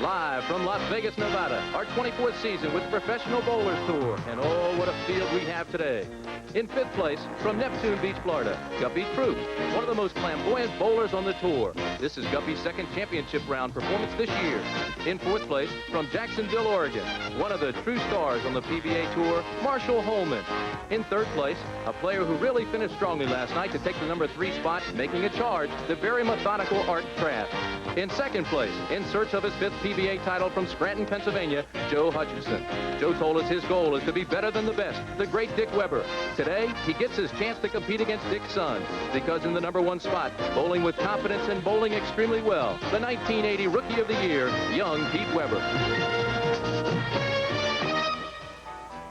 Live from Las Vegas, Nevada, our 24th season with the Professional Bowlers Tour. And oh, what a field we have today. In 5th place, from Neptune Beach, Florida, Guppy Troop, one of the most flamboyant bowlers on the tour. This is Guppy's 2nd championship round performance this year. In 4th place, from Jacksonville, Oregon, one of the true stars on the PBA Tour, Marshall Holman. In 3rd place, a player who really finished strongly last night to take the number 3 spot, making a charge, the very methodical Art Kraft. In 2nd place, in search of his 5th PBA title from Scranton, Pennsylvania, Joe Hutchinson. Joe told us his goal is to be better than the best, the great Dick Weber. Today, he gets his chance to compete against Dick's son, because in the number 1 spot, bowling with confidence and bowling extremely well, the 1980 Rookie of the Year, young Pete Weber.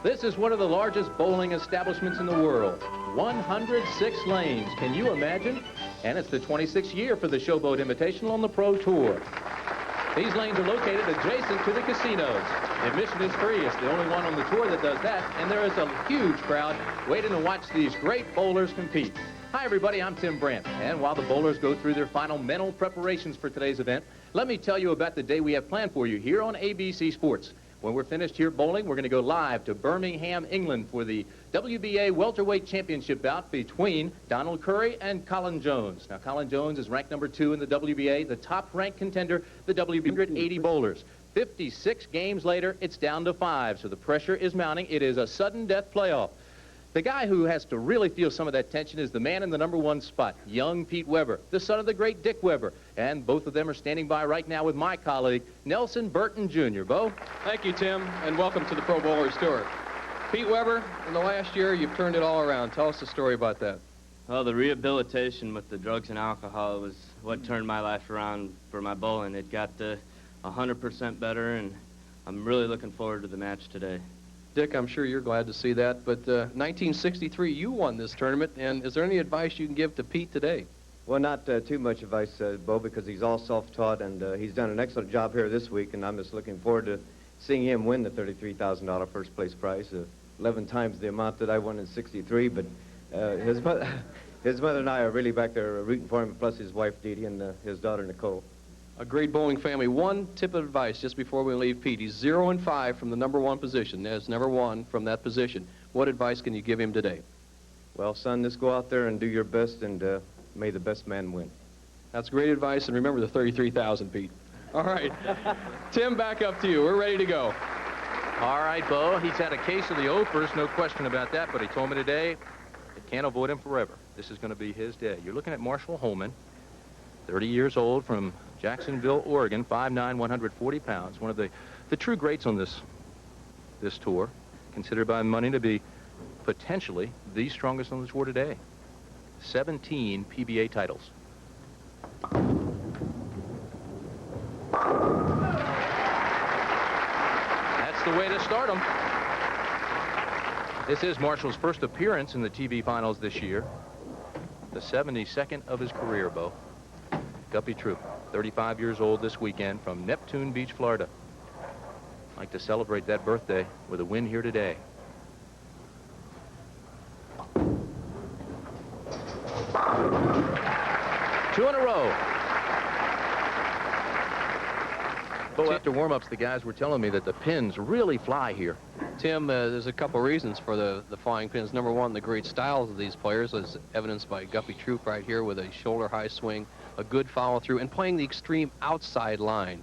This is one of the largest bowling establishments in the world. 106 lanes. Can you imagine? And it's the 26th year for the Showboat Invitational on the Pro Tour. These lanes are located adjacent to the casinos. Admission is free. It's the only one on the tour that does that. And there is a huge crowd waiting to watch these great bowlers compete. Hi, everybody. I'm Tim Brandt. And while the bowlers go through their final mental preparations for today's event, let me tell you about the day we have planned for you here on ABC Sports. When we're finished here bowling, we're going to go live to Birmingham, England for the WBA welterweight championship bout between Donald Curry and Colin Jones. Now, Colin Jones is ranked number 2 in the WBA, the top-ranked contender, the WBA 180 bowlers. 56 games later, it's down to 5, so the pressure is mounting. It is a sudden death playoff. The guy who has to really feel some of that tension is the man in the number 1 spot, young Pete Weber, the son of the great Dick Weber. And both of them are standing by right now with my colleague, Nelson Burton Jr. Bo? Thank you, Tim, and welcome to the Pro Bowlers Tour. Pete Weber, in the last year, you've turned it all around. Tell us the story about that. Well, the rehabilitation with the drugs and alcohol was what turned my life around for my bowling. It got 100% better, and I'm really looking forward to the match today. Dick, I'm sure you're glad to see that, but 1963, you won this tournament, and is there any advice you can give to Pete today? Well, not too much advice, Bo, because he's all self-taught, and he's done an excellent job here this week, and I'm just looking forward to seeing him win the $33,000 first-place prize, 11 times the amount that I won in '63, but his mother and I are really back there rooting for him, plus his wife, Dee Dee, and his daughter, Nicole. A great bowling family. One tip of advice just before we leave Pete. He's 0-5 from the number 1 position. Has never won from that position. What advice can you give him today? Well, son, just go out there and do your best, and may the best man win. That's great advice, and remember the 33,000, Pete. All right. Tim, back up to you. We're ready to go. All right, Bo. He's had a case of the Opers, no question about that, but he told me today it can't avoid him forever. This is going to be his day. You're looking at Marshall Holman, 30 years old, from Jacksonville, Oregon, 5'9", 140 pounds. One of the true greats on this tour, considered by money to be potentially the strongest on the tour today. 17 PBA titles. That's the way to start him. This is Marshall's first appearance in the TV finals this year. The 72nd of his career, Bo. Guppy Troop, 35 years old this weekend from Neptune Beach, Florida. I'd like to celebrate that birthday with a win here today. Two in a row. But after warm-ups, the guys were telling me that the pins really fly here. Tim, there's a couple reasons for the flying pins. Number 1, the great styles of these players, as evidenced by Guppy Troop right here with a shoulder-high swing, a good follow-through, and playing the extreme outside line.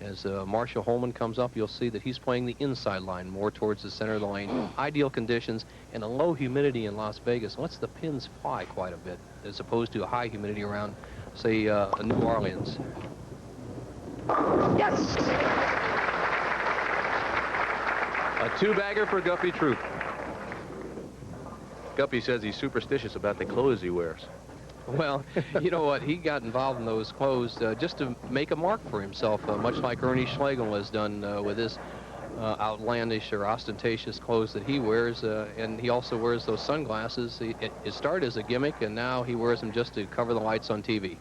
As Marshall Holman comes up, you'll see that he's playing the inside line, more towards the center of the lane. Ideal conditions and a low humidity in Las Vegas lets the pins fly quite a bit, as opposed to a high humidity around, say, New Orleans. Yes! A 2-bagger for Guppy Troop. Guppy says he's superstitious about the clothes he wears. Well, you know what? He got involved in those clothes just to make a mark for himself, much like Ernie Schlegel has done with his outlandish or ostentatious clothes that he wears. And he also wears those sunglasses. It started as a gimmick, and now he wears them just to cover the lights on TV.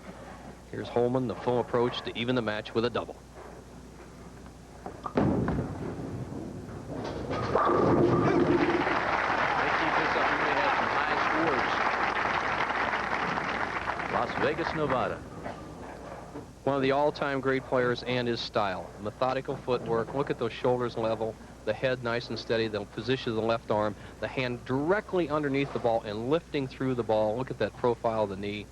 Here's Holman, the full approach to even the match with a double. Las Vegas, Nevada. One of the all-time great players, and his style. Methodical footwork. Look at those shoulders level. The head nice and steady. The position of the left arm. The hand directly underneath the ball and lifting through the ball. Look at that profile of the knee.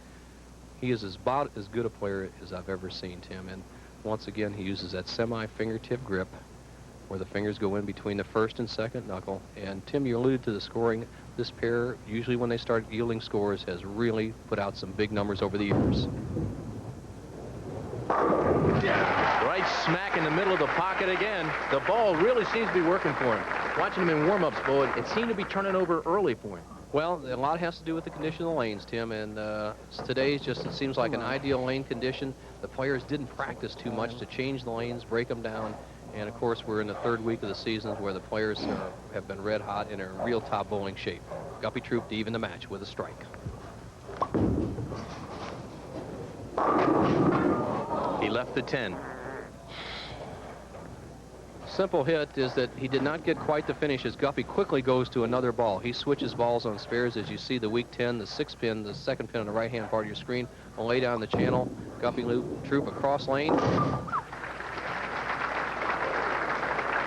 He is about as good a player as I've ever seen, Tim. And once again, he uses that semi-fingertip grip where the fingers go in between the first and second knuckle. And Tim, you alluded to the scoring. This pair, usually when they start yielding scores, has really put out some big numbers over the years. Right smack in the middle of the pocket again. The ball really seems to be working for him. Watching him in warm-ups, Bo, it seemed to be turning over early for him. Well, a lot has to do with the condition of the lanes, Tim, and today's just, it seems like an ideal lane condition. The players didn't practice too much to change the lanes, break them down, and of course we're in the third week of the season where the players have been red hot and are in real top bowling shape. Guppy Troop to even the match with a strike. He left the 10. Simple hit is that he did not get quite the finish as Guppy quickly goes to another ball. He switches balls on spares as you see the weak 10, the 6 pin, the second pin on the right-hand part of your screen will lay down the channel. Guppy Troop across lane.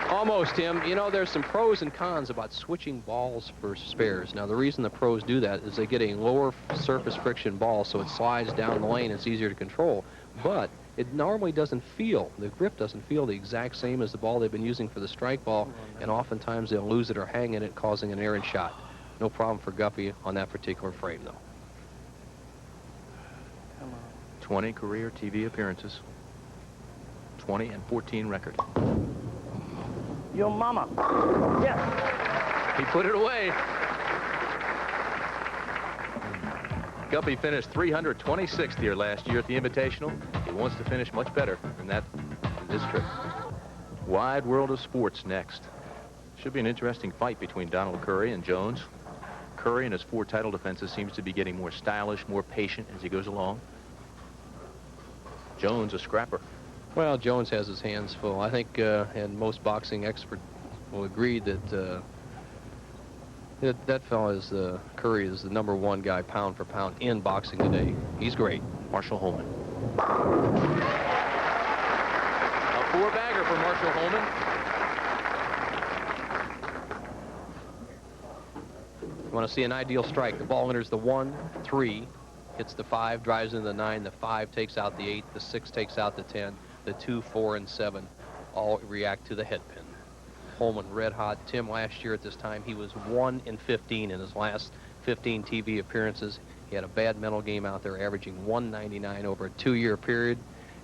Almost, Tim. You know, there's some pros and cons about switching balls for spares. Now, the reason the pros do that is they get a lower surface friction ball, so it slides down the lane. It's easier to control. But it normally doesn't feel, the grip doesn't feel the exact same as the ball they've been using for the strike ball, and oftentimes they'll lose it or hang in it, causing an errant shot. No problem for Guppy on that particular frame, though. 20 career TV appearances. 20 and 14 record. Your mama. Yes. He put it away. Guppy finished 326th here last year at the Invitational. He wants to finish much better than that in this trip. Wide World of Sports next. Should be an interesting fight between Donald Curry and Jones. Curry in his 4 title defenses seems to be getting more stylish, more patient as he goes along. Jones a scrapper. Well, Jones has his hands full. I think, and most boxing experts will agree that that fellow is Curry is the #1 guy pound for pound in boxing today. He's great. Marshall Holman. A 4-bagger for Marshall Holman. You want to see an ideal strike. The ball enters the 1, 3, hits the 5, drives into the 9, the 5 takes out the 8, the 6 takes out the 10, the 2, 4, and 7 all react to the head pin. Holman red hot. Tim, last year at this time, he was 1 in 15 in his last 15 TV appearances. He had a bad mental game out there, averaging 199 over a 2-year period.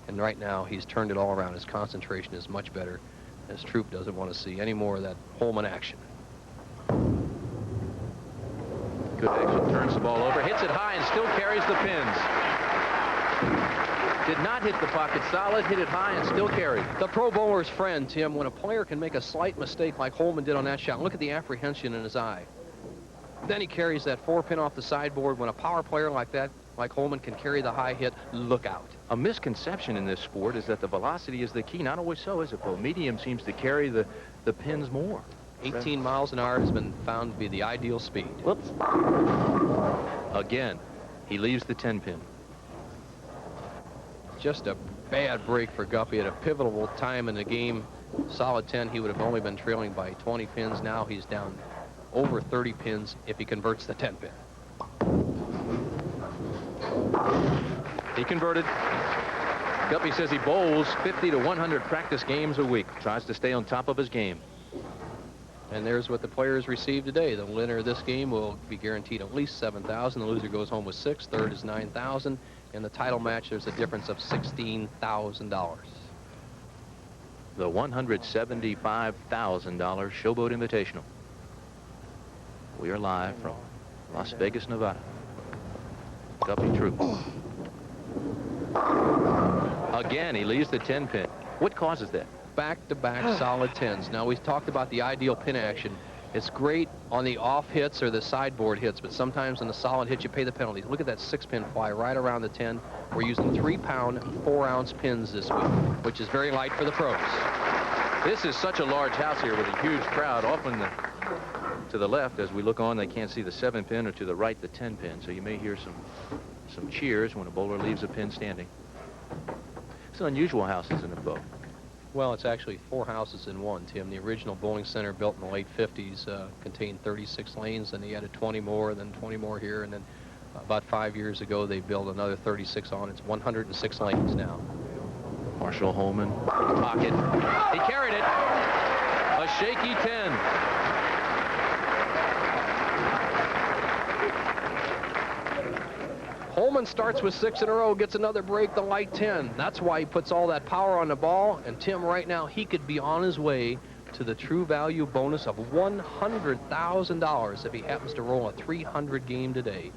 And right now, he's turned it all around. His concentration is much better. His Troop doesn't want to see any more of that Holman action. Good action. Turns the ball over, hits it high, and still carries the pins. Did not hit the pocket solid, hit it high, and still carried. The pro bowler's friend, Tim, when a player can make a slight mistake like Holman did on that shot, look at the apprehension in his eye. Then he carries that 4-pin off the sideboard. When a power player like that, like Holman, can carry the high hit, look out. A misconception in this sport is that the velocity is the key. Not always so, is it, Bo? Medium seems to carry the pins more. 18 miles an hour has been found to be the ideal speed. Whoops. Again, he leaves the 10-pin. Just a bad break for Guppy at a pivotal time in the game. Solid 10, he would have only been trailing by 20 pins. Now he's down over 30 pins if he converts the 10-pin. He converted. Guppy says he bowls 50 to 100 practice games a week. Tries to stay on top of his game. And there's what the players received today. The winner of this game will be guaranteed at least $7,000. The loser goes home with 6. Third is $9,000. In the title match, there's a difference of $16,000. The $175,000 Showboat Invitational. We are live from Las Vegas, Nevada. Guppy Troop. Again, he leaves the 10-pin. What causes that? Back-to-back solid 10s. Now, we've talked about the ideal pin action. It's great on the off hits or the sideboard hits, but sometimes on the solid hits, you pay the penalties. Look at that 6-pin fly right around the 10. We're using 3-pound, 4-ounce pins this week, which is very light for the pros. This is such a large house here with a huge crowd. Often to the left, as we look on, they can't see the 7-pin, or to the right, the 10-pin. So you may hear some cheers when a bowler leaves a pin standing. 6 unusual houses in a bow. Well, it's actually 4 houses in one, Tim. The original bowling center built in the late 50s contained 36 lanes, and they added 20 more, then 20 more here, and then about 5 years ago they built another 36 on. It's 106 lanes now. Marshall Holman, pocket. He carried it. A shaky 10. Holman starts with 6 in a row, gets another break, the light 10. That's why he puts all that power on the ball. And Tim, right now, he could be on his way to the true value bonus of $100,000 if he happens to roll a 300 game today.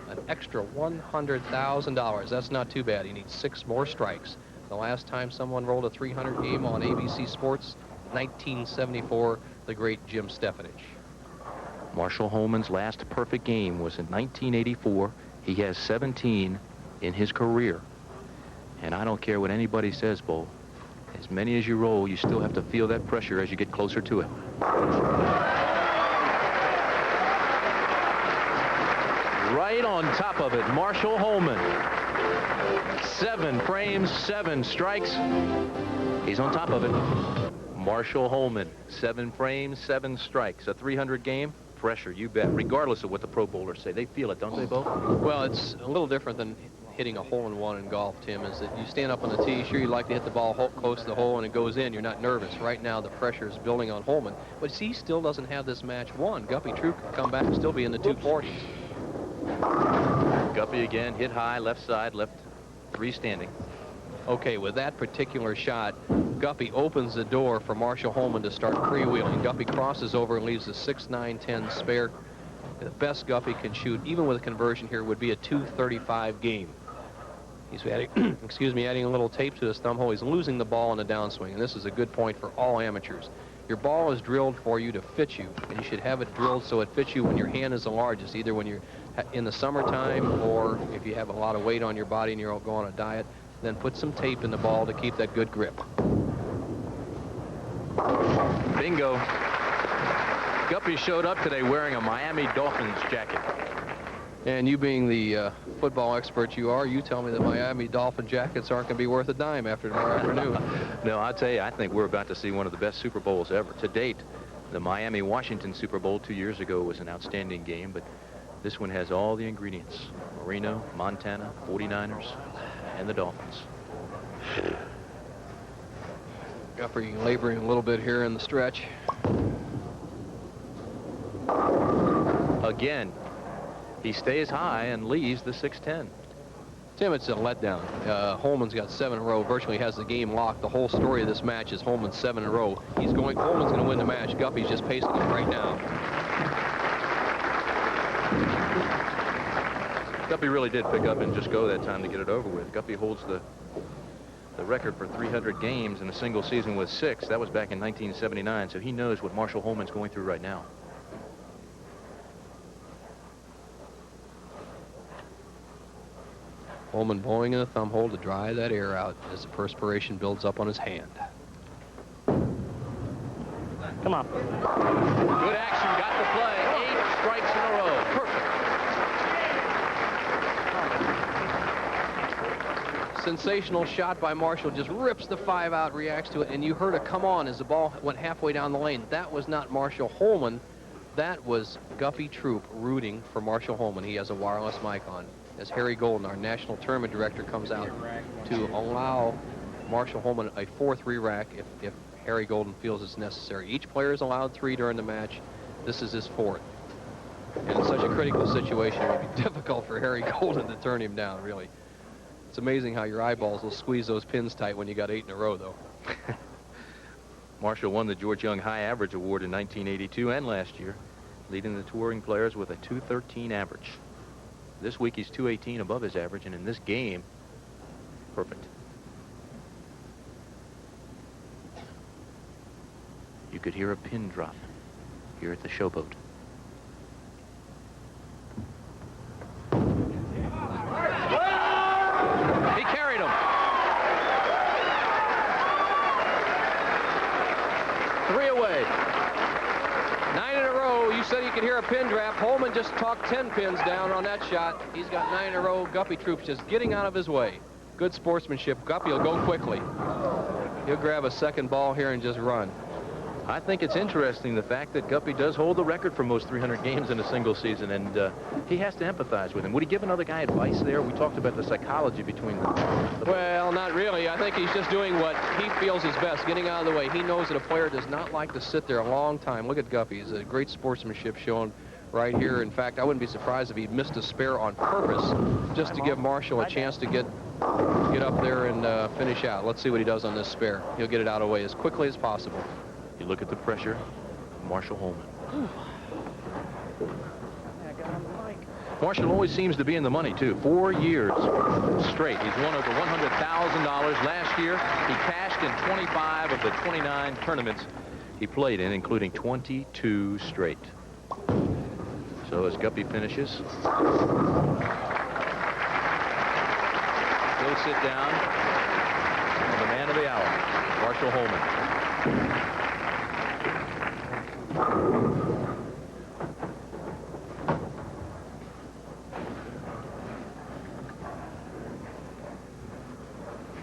An extra $100,000. That's not too bad. He needs 6 more strikes. The last time someone rolled a 300 game on ABC Sports, 1974, the great Jim Stefanich. Marshall Holman's last perfect game was in 1984. He has 17 in his career. And I don't care what anybody says, Bo. As many as you roll, you still have to feel that pressure as you get closer to it. Right on top of it, Marshall Holman. 7 frames, 7 strikes. He's on top of it. Marshall Holman, 7 frames, 7 strikes. A 300 game. Pressure, you bet, regardless of what the pro bowlers say. They feel it, don't they, Bo? Well, it's a little different than hitting a hole-in-one in golf, Tim, is that you stand up on the tee, sure, you'd like to hit the ball close to the hole and it goes in. You're not nervous. Right now, the pressure is building on Holman. But see, he still doesn't have this match won. Guppy Troop could come back and still be in the 240s. Guppy again, hit high, left side, left 3 standing. Okay, with that particular shot, Guppy opens the door for Marshall Holman to start freewheeling. Guppy crosses over and leaves a 6, 9, 10 spare. The best Guppy can shoot, even with a conversion here, would be a 235 game. He's adding, adding a little tape to his thumb hole. He's losing the ball in the downswing, and this is a good point for all amateurs. Your ball is drilled for you to fit you, and you should have it drilled so it fits you when your hand is the largest, either when you're in the summertime or if you have a lot of weight on your body and you're going on a diet. Then put some tape in the ball to keep that good grip. Bingo. Guppy showed up today wearing a Miami Dolphins jacket. And you being the football expert you are, you tell me that Miami Dolphin jackets aren't going to be worth a dime after tomorrow afternoon. No, I'll tell you, I think we're about to see one of the best Super Bowls ever. To date, the Miami-Washington Super Bowl 2 years ago was an outstanding game, but this one has all the ingredients. Marino, Montana, 49ers, and the Dolphins. Guppy laboring a little bit here in the stretch. Again, he stays high and leaves the 6-10. Tim, it's a letdown. Holman's got 7 in a row, virtually has the game locked. The whole story of this match is Holman's 7 in a row. Holman's going to win the match. Guppy's just pacing him right now. Guppy really did pick up and just go that time to get it over with. Guppy holds the record for 300 games in a single season with 6. That was back in 1979, so he knows what Marshall Holman's going through right now. Holman bowling in the thumb hole to dry that air out as the perspiration builds up on his hand. Come on. Good action, got the play. 8 strikes in a row. Perfect. Sensational shot by Marshall, just rips the 5 out, reacts to it, and you heard a come on as the ball went halfway down the lane. That was not Marshall Holman. That was Guppy Troop rooting for Marshall Holman. He has a wireless mic on. As Harry Golden, our national tournament director, comes out to allow Marshall Holman a 4-3 rack if Harry Golden feels it's necessary. Each player is allowed 3 during the match. This is his 4th. And in such a critical situation, it would be difficult for Harry Golden to turn him down, really. It's amazing how your eyeballs will squeeze those pins tight when you got 8 in a row, though. Marshall won the George Young High Average Award in 1982 and last year, leading the touring players with a 213 average. This week he's 218 above his average, and in this game, perfect. You could hear a pin drop here at the Showboat. He carried him. 3 away. 9 in a row. You said you could hear a pin drop. Holman just talked 10 pins down on that shot. He's got 9 in a row. Guppy Troop's just getting out of his way. Good Good sportsmanship. Guppy will go quickly. He'll grab a second ball here and just run. I think it's interesting the fact that Guppy does hold the record for most 300 games in a single season, and he has to empathize with him. Would he give another guy advice there? We talked about the psychology between them. Well, not really. I think he's just doing what he feels is best, getting out of the way. He knows that a player does not like to sit there a long time. Look at Guppy. He's a great sportsmanship shown right here. In fact, I wouldn't be surprised if he missed a spare on purpose just to give Marshall a chance to get up there and finish out. Let's see what he does on this spare. He'll get it out of the way as quickly as possible. You look at the pressure, Marshall Holman. Marshall always seems to be in the money, too. 4 years straight. He's won over $100,000 last year. He cashed in 25 of the 29 tournaments he played in, including 22 straight. So as Guppy finishes, he'll sit down. And the man of the hour, Marshall Holman.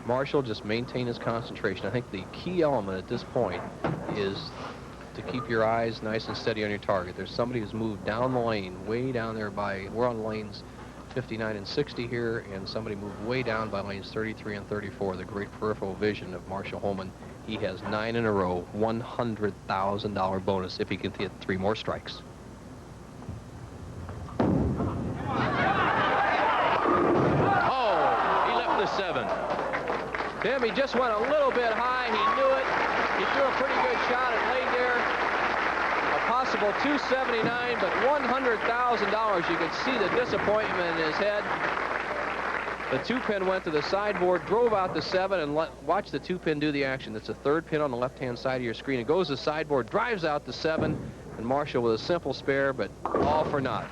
Marshall just maintain his concentration. I think the key element at this point is to keep your eyes nice and steady on your target. There's somebody who's moved down the lane, way down there we're on lanes 59 and 60 here, and somebody moved way down by lanes 33 and 34. The great peripheral vision of Marshall Holman. He has 9 in a row, $100,000 bonus if he can hit 3 more strikes. Oh, he left the 7. Tim, he just went a little bit high. He knew it. He threw a pretty good shot and laid there. A possible 279, but $100,000. You could see the disappointment in his head. The 2-pin went to the sideboard, drove out the 7, and watch the 2-pin do the action. It's a 3rd pin on the left-hand side of your screen. It goes to the sideboard, drives out the 7, and Marshall with a simple spare, but all for naught.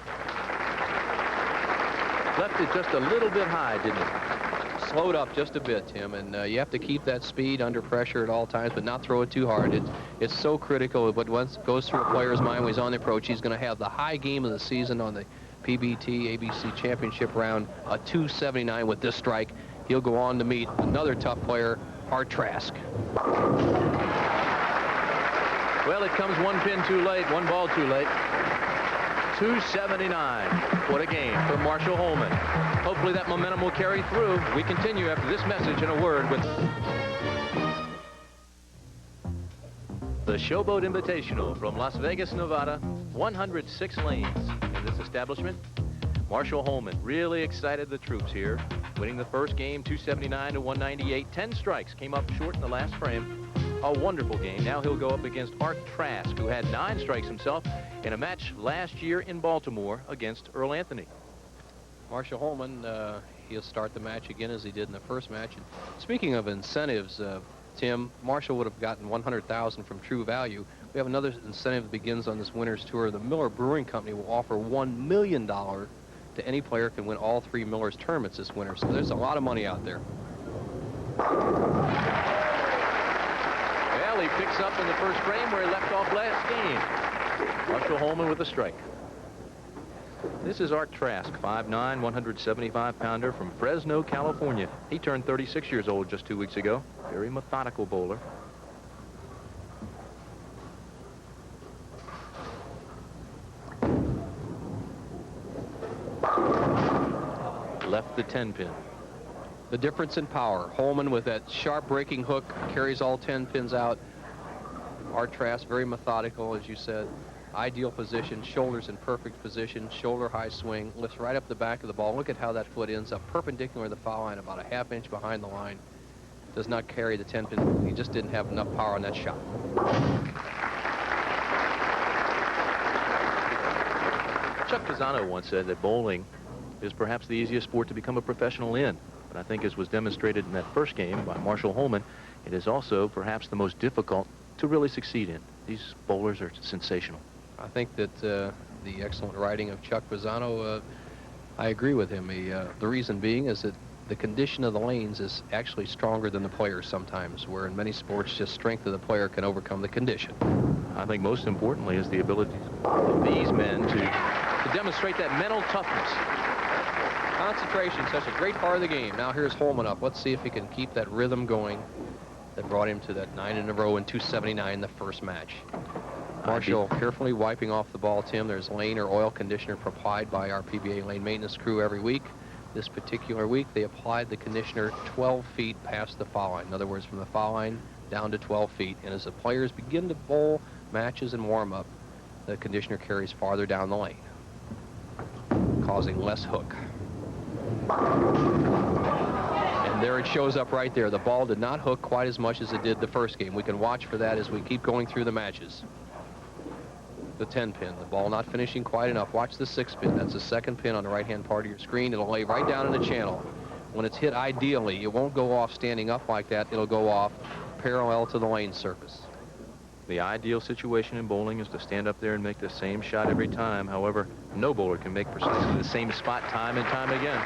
Left it just a little bit high, didn't it? Slowed up just a bit, Tim, and you have to keep that speed under pressure at all times, but not throw it too hard. It's so critical. But once it goes through a player's mind when he's on the approach, he's going to have the high game of the season on the PBT ABC Championship round, a 279 with this strike. He'll go on to meet another tough player, Art Trask. Well, it comes 1 pin too late, 1 ball too late. 279. What a game for Marshall Holman. Hopefully that momentum will carry through. We continue after this message and a word with the Showboat Invitational from Las Vegas, Nevada. 106 lanes in this establishment. Marshall Holman really excited the troops here, winning the first game 279 to 198. 10 strikes, came up short in the last frame. A wonderful game. Now he'll go up against Art Trask, who had 9 strikes himself in a match last year in Baltimore against Earl Anthony. Marshall Holman, he'll start the match again as he did in the first match. And speaking of incentives, Tim, Marshall would have gotten $100,000 from True Value. We have another incentive that begins on this winter's tour. The Miller Brewing Company will offer $1 million to any player who can win all 3 Miller's tournaments this winter. So there's a lot of money out there. Well, he picks up in the first frame where he left off last game. Marshall Holman with a strike. This is Art Trask, 5'9", 175-pounder from Fresno, California. He turned 36 years old just 2 weeks ago. Very methodical bowler. Left the 10-pin. The difference in power. Holman with that sharp breaking hook carries all 10 pins out. Art Trask, very methodical, as you said. Ideal position, shoulders in perfect position, shoulder high swing, lifts right up the back of the ball. Look at how that foot ends up perpendicular to the foul line, about a ½ inch behind the line. Does not carry the 10 pin. He just didn't have enough power on that shot. Chuck Pisano once said that bowling is perhaps the easiest sport to become a professional in. But I think, as was demonstrated in that first game by Marshall Holman, it is also perhaps the most difficult to really succeed in. These bowlers are sensational. I think that the excellent writing of Chuck Pisano, I agree with him. The reason being is that the condition of the lanes is actually stronger than the player sometimes, where in many sports just strength of the player can overcome the condition. I think most importantly is the ability of these men to demonstrate that mental toughness. Concentration, such a great part of the game. Now here's Holman up. Let's see if he can keep that rhythm going that brought him to that 9 in a row in 279 the first match. Marshall carefully wiping off the ball, Tim. There's lane or oil conditioner applied by our PBA lane maintenance crew every week. This particular week, they applied the conditioner 12 feet past the foul line. In other words, from the foul line down to 12 feet. And as the players begin to bowl matches and warm up, the conditioner carries farther down the lane, causing less hook. And there it shows up right there. The ball did not hook quite as much as it did the first game. We can watch for that as we keep going through the matches. The 10 pin, the ball not finishing quite enough. Watch the 6 pin. That's the second pin on the right-hand part of your screen. It'll lay right down in the channel. When it's hit ideally, it won't go off standing up like that. It'll go off parallel to the lane surface. The ideal situation in bowling is to stand up there and make the same shot every time. However, no bowler can make precisely the same spot time and time again.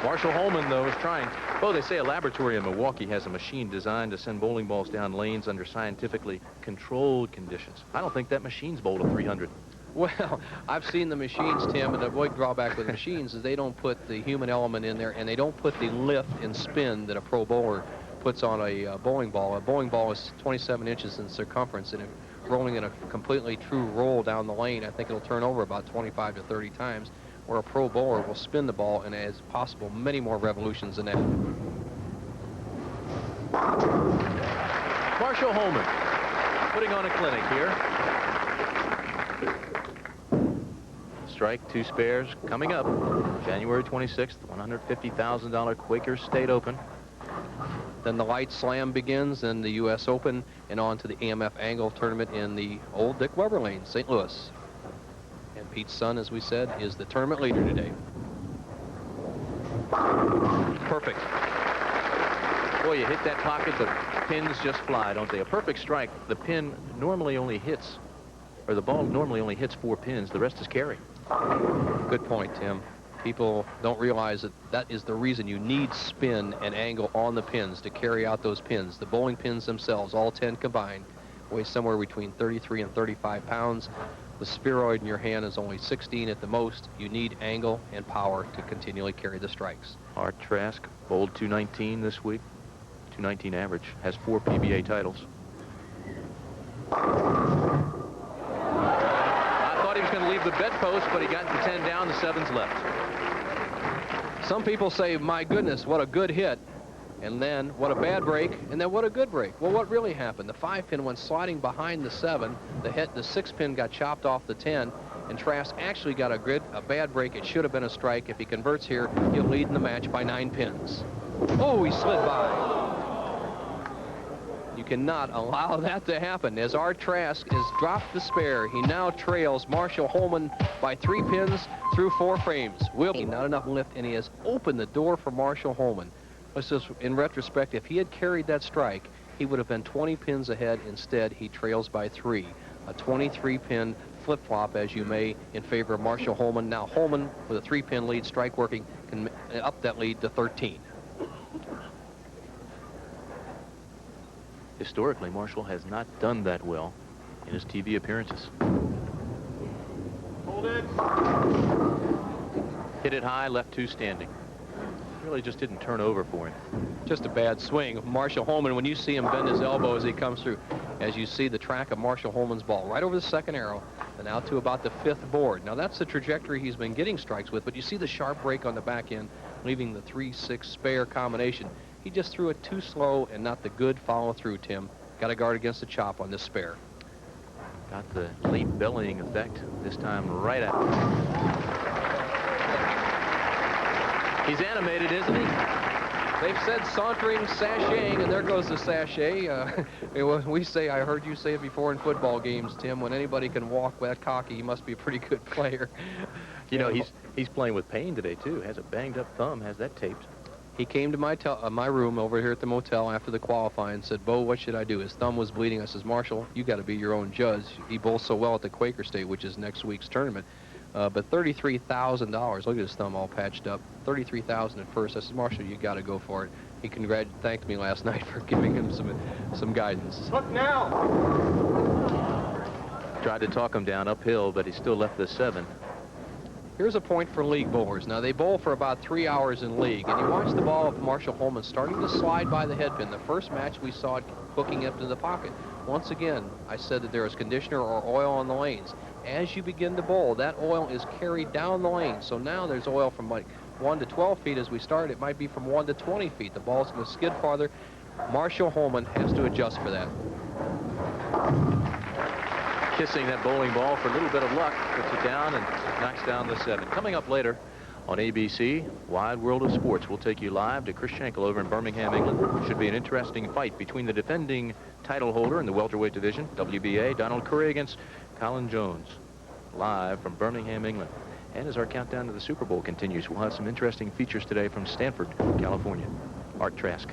Marshall Holman, though, is trying. Oh, they say a laboratory in Milwaukee has a machine designed to send bowling balls down lanes under scientifically controlled conditions. I don't think that machine's bowled a 300. Well, I've seen the machines, Tim, and the big drawback with machines is they don't put the human element in there, and they don't put the lift and spin that a pro bowler puts on a bowling ball. A bowling ball is 27 inches in circumference, and if rolling in a completely true roll down the lane, I think it'll turn over about 25 to 30 times, where a pro bowler will spin the ball and, as possible, many more revolutions than that. Marshall Holman putting on a clinic here. Strike, 2 spares coming up. January 26th, $150,000 Quaker State Open. Then the light slam begins, and the U.S. Open, and on to the AMF Angle tournament in the old Dick Weber lane, St. Louis. And Pete's son, as we said, is the tournament leader today. Perfect. Boy, you hit that pocket, the pins just fly, don't they? A perfect strike. The pin normally only hits, or the ball normally only hits 4 pins. The rest is carry. Good point, Tim. People don't realize that that is the reason you need spin and angle on the pins to carry out those pins. The bowling pins themselves, all 10 combined, weigh somewhere between 33 and 35 pounds. The spheroid in your hand is only 16 at the most. You need angle and power to continually carry the strikes. Art Trask bowled 219 this week. 219 average, has 4 PBA titles. I thought he was going to leave the bedpost, but he got the 10 down, the 7's left. Some people say, my goodness, what a good hit, and then what a bad break, and then what a good break. Well, what really happened? The 5 pin went sliding behind the 7, the 6 pin got chopped off the 10, and Trask actually got a bad break. It should have been a strike. If he converts here, he'll lead in the match by 9 pins. Oh, he slid by. You cannot allow that to happen. As Art Trask has dropped the spare, he now trails Marshall Holman by 3 pins through 4 frames. Not enough lift, and he has opened the door for Marshall Holman. Let's just, in retrospect, if he had carried that strike, he would have been 20 pins ahead. Instead, he trails by 3. A 23-pin flip-flop, as you may, in favor of Marshall Holman. Now Holman, with a 3-pin lead, strike working, can up that lead to 13. Historically, Marshall has not done that well in his TV appearances. Hold it. Hit it high, left 2 standing. Really just didn't turn over for him. Just a bad swing. Marshall Holman, when you see him bend his elbow as he comes through, as you see the track of Marshall Holman's ball, right over the 2nd arrow, and out to about the 5th board. Now, that's the trajectory he's been getting strikes with, but you see the sharp break on the back end, leaving the 3-6 spare combination. He just threw it too slow and not the good follow-through, Tim. Got to guard against the chop on this spare. Got the late bellying effect, this time right out. He's animated, isn't he? They've said sauntering, sashaying, and there goes the sachet. We say, I heard you say it before in football games, Tim, when anybody can walk that cocky, he must be a pretty good player. You know, he's playing with pain today, too. Has a banged-up thumb, has that taped. He came to my room over here at the motel after the qualifying and said, Bo, what should I do? His thumb was bleeding. I says, Marshall, you got to be your own judge. He bowls so well at the Quaker State, which is next week's tournament. But $33,000, look at his thumb all patched up, $33,000 at first. I said, Marshall, you got to go for it. He thanked me last night for giving him some guidance. Look now. Tried to talk him down uphill, but he still left the 7. Here's a point for league bowlers. Now, they bowl for about 3 hours in league, and you watch the ball of Marshall Holman starting to slide by the headpin. The first match we saw it hooking up to the pocket. Once again, I said that there is conditioner or oil on the lanes. As you begin to bowl, that oil is carried down the lane. So now there's oil from like 1 to 12 feet as we start. It might be from 1 to 20 feet. The ball's going to skid farther. Marshall Holman has to adjust for that. Kissing that bowling ball for a little bit of luck, puts it down and knocks down the 7. Coming up later on ABC, Wide World of Sports, we'll take you live to Chris Schenkel over in Birmingham, England. Should be an interesting fight between the defending title holder in the welterweight division, WBA, Donald Curry, against Colin Jones, live from Birmingham, England. And as our countdown to the Super Bowl continues, we'll have some interesting features today from Stanford, California. Art Trask.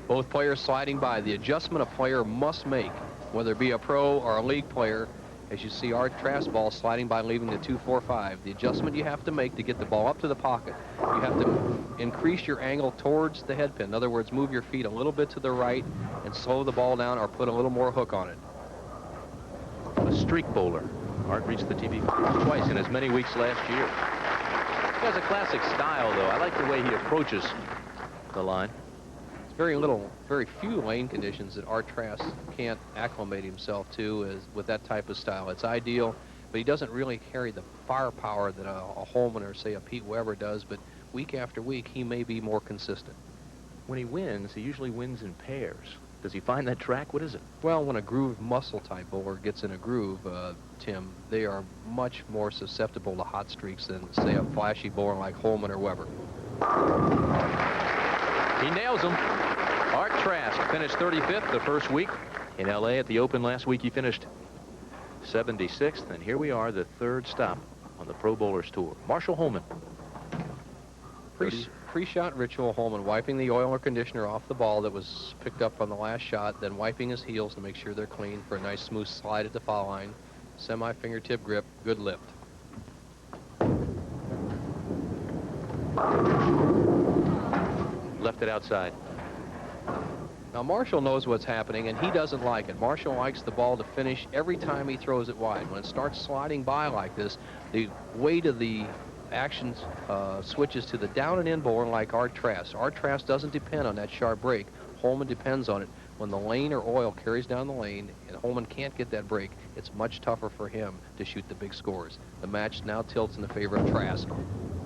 Both players sliding by. The adjustment a player must make, whether it be a pro or a league player, as you see Art Trask ball sliding by, leaving the 2-4-5. The adjustment you have to make to get the ball up to the pocket, you have to increase your angle towards the head pin. In other words, move your feet a little bit to the right and slow the ball down or put a little more hook on it. A streak bowler. Art reached the TV twice in as many weeks last year. He has a classic style, though. I like the way he approaches the line. Very few lane conditions that Art Trask can't acclimate himself to with that type of style. It's ideal, but he doesn't really carry the firepower that a Holman or, say, a Pete Weber does, but week after week, he may be more consistent. When he wins, he usually wins in pairs. Does he find that track? What is it? Well, when a groove muscle-type bowler gets in a groove, Tim, they are much more susceptible to hot streaks than, say, a flashy bowler like Holman or Weber. He nails them. Art Trask finished 35th the first week in L.A. at the Open last week. He finished 76th, and here we are, the third stop on the Pro Bowlers Tour. Marshall Holman. Pre-shot ritual, Holman wiping the oil or conditioner off the ball that was picked up on the last shot, then wiping his heels to make sure they're clean for a nice smooth slide at the foul line. Semi-fingertip grip, good lift. Left it outside. Now, Marshall knows what's happening, and he doesn't like it. Marshall likes the ball to finish every time he throws it wide. When it starts sliding by like this, the weight of the action switches to the down and in bowler like Art Trask. Art Trask doesn't depend on that sharp break. Holman depends on it. When the lane or oil carries down the lane and Holman can't get that break, it's much tougher for him to shoot the big scores. The match now tilts in the favor of Trask.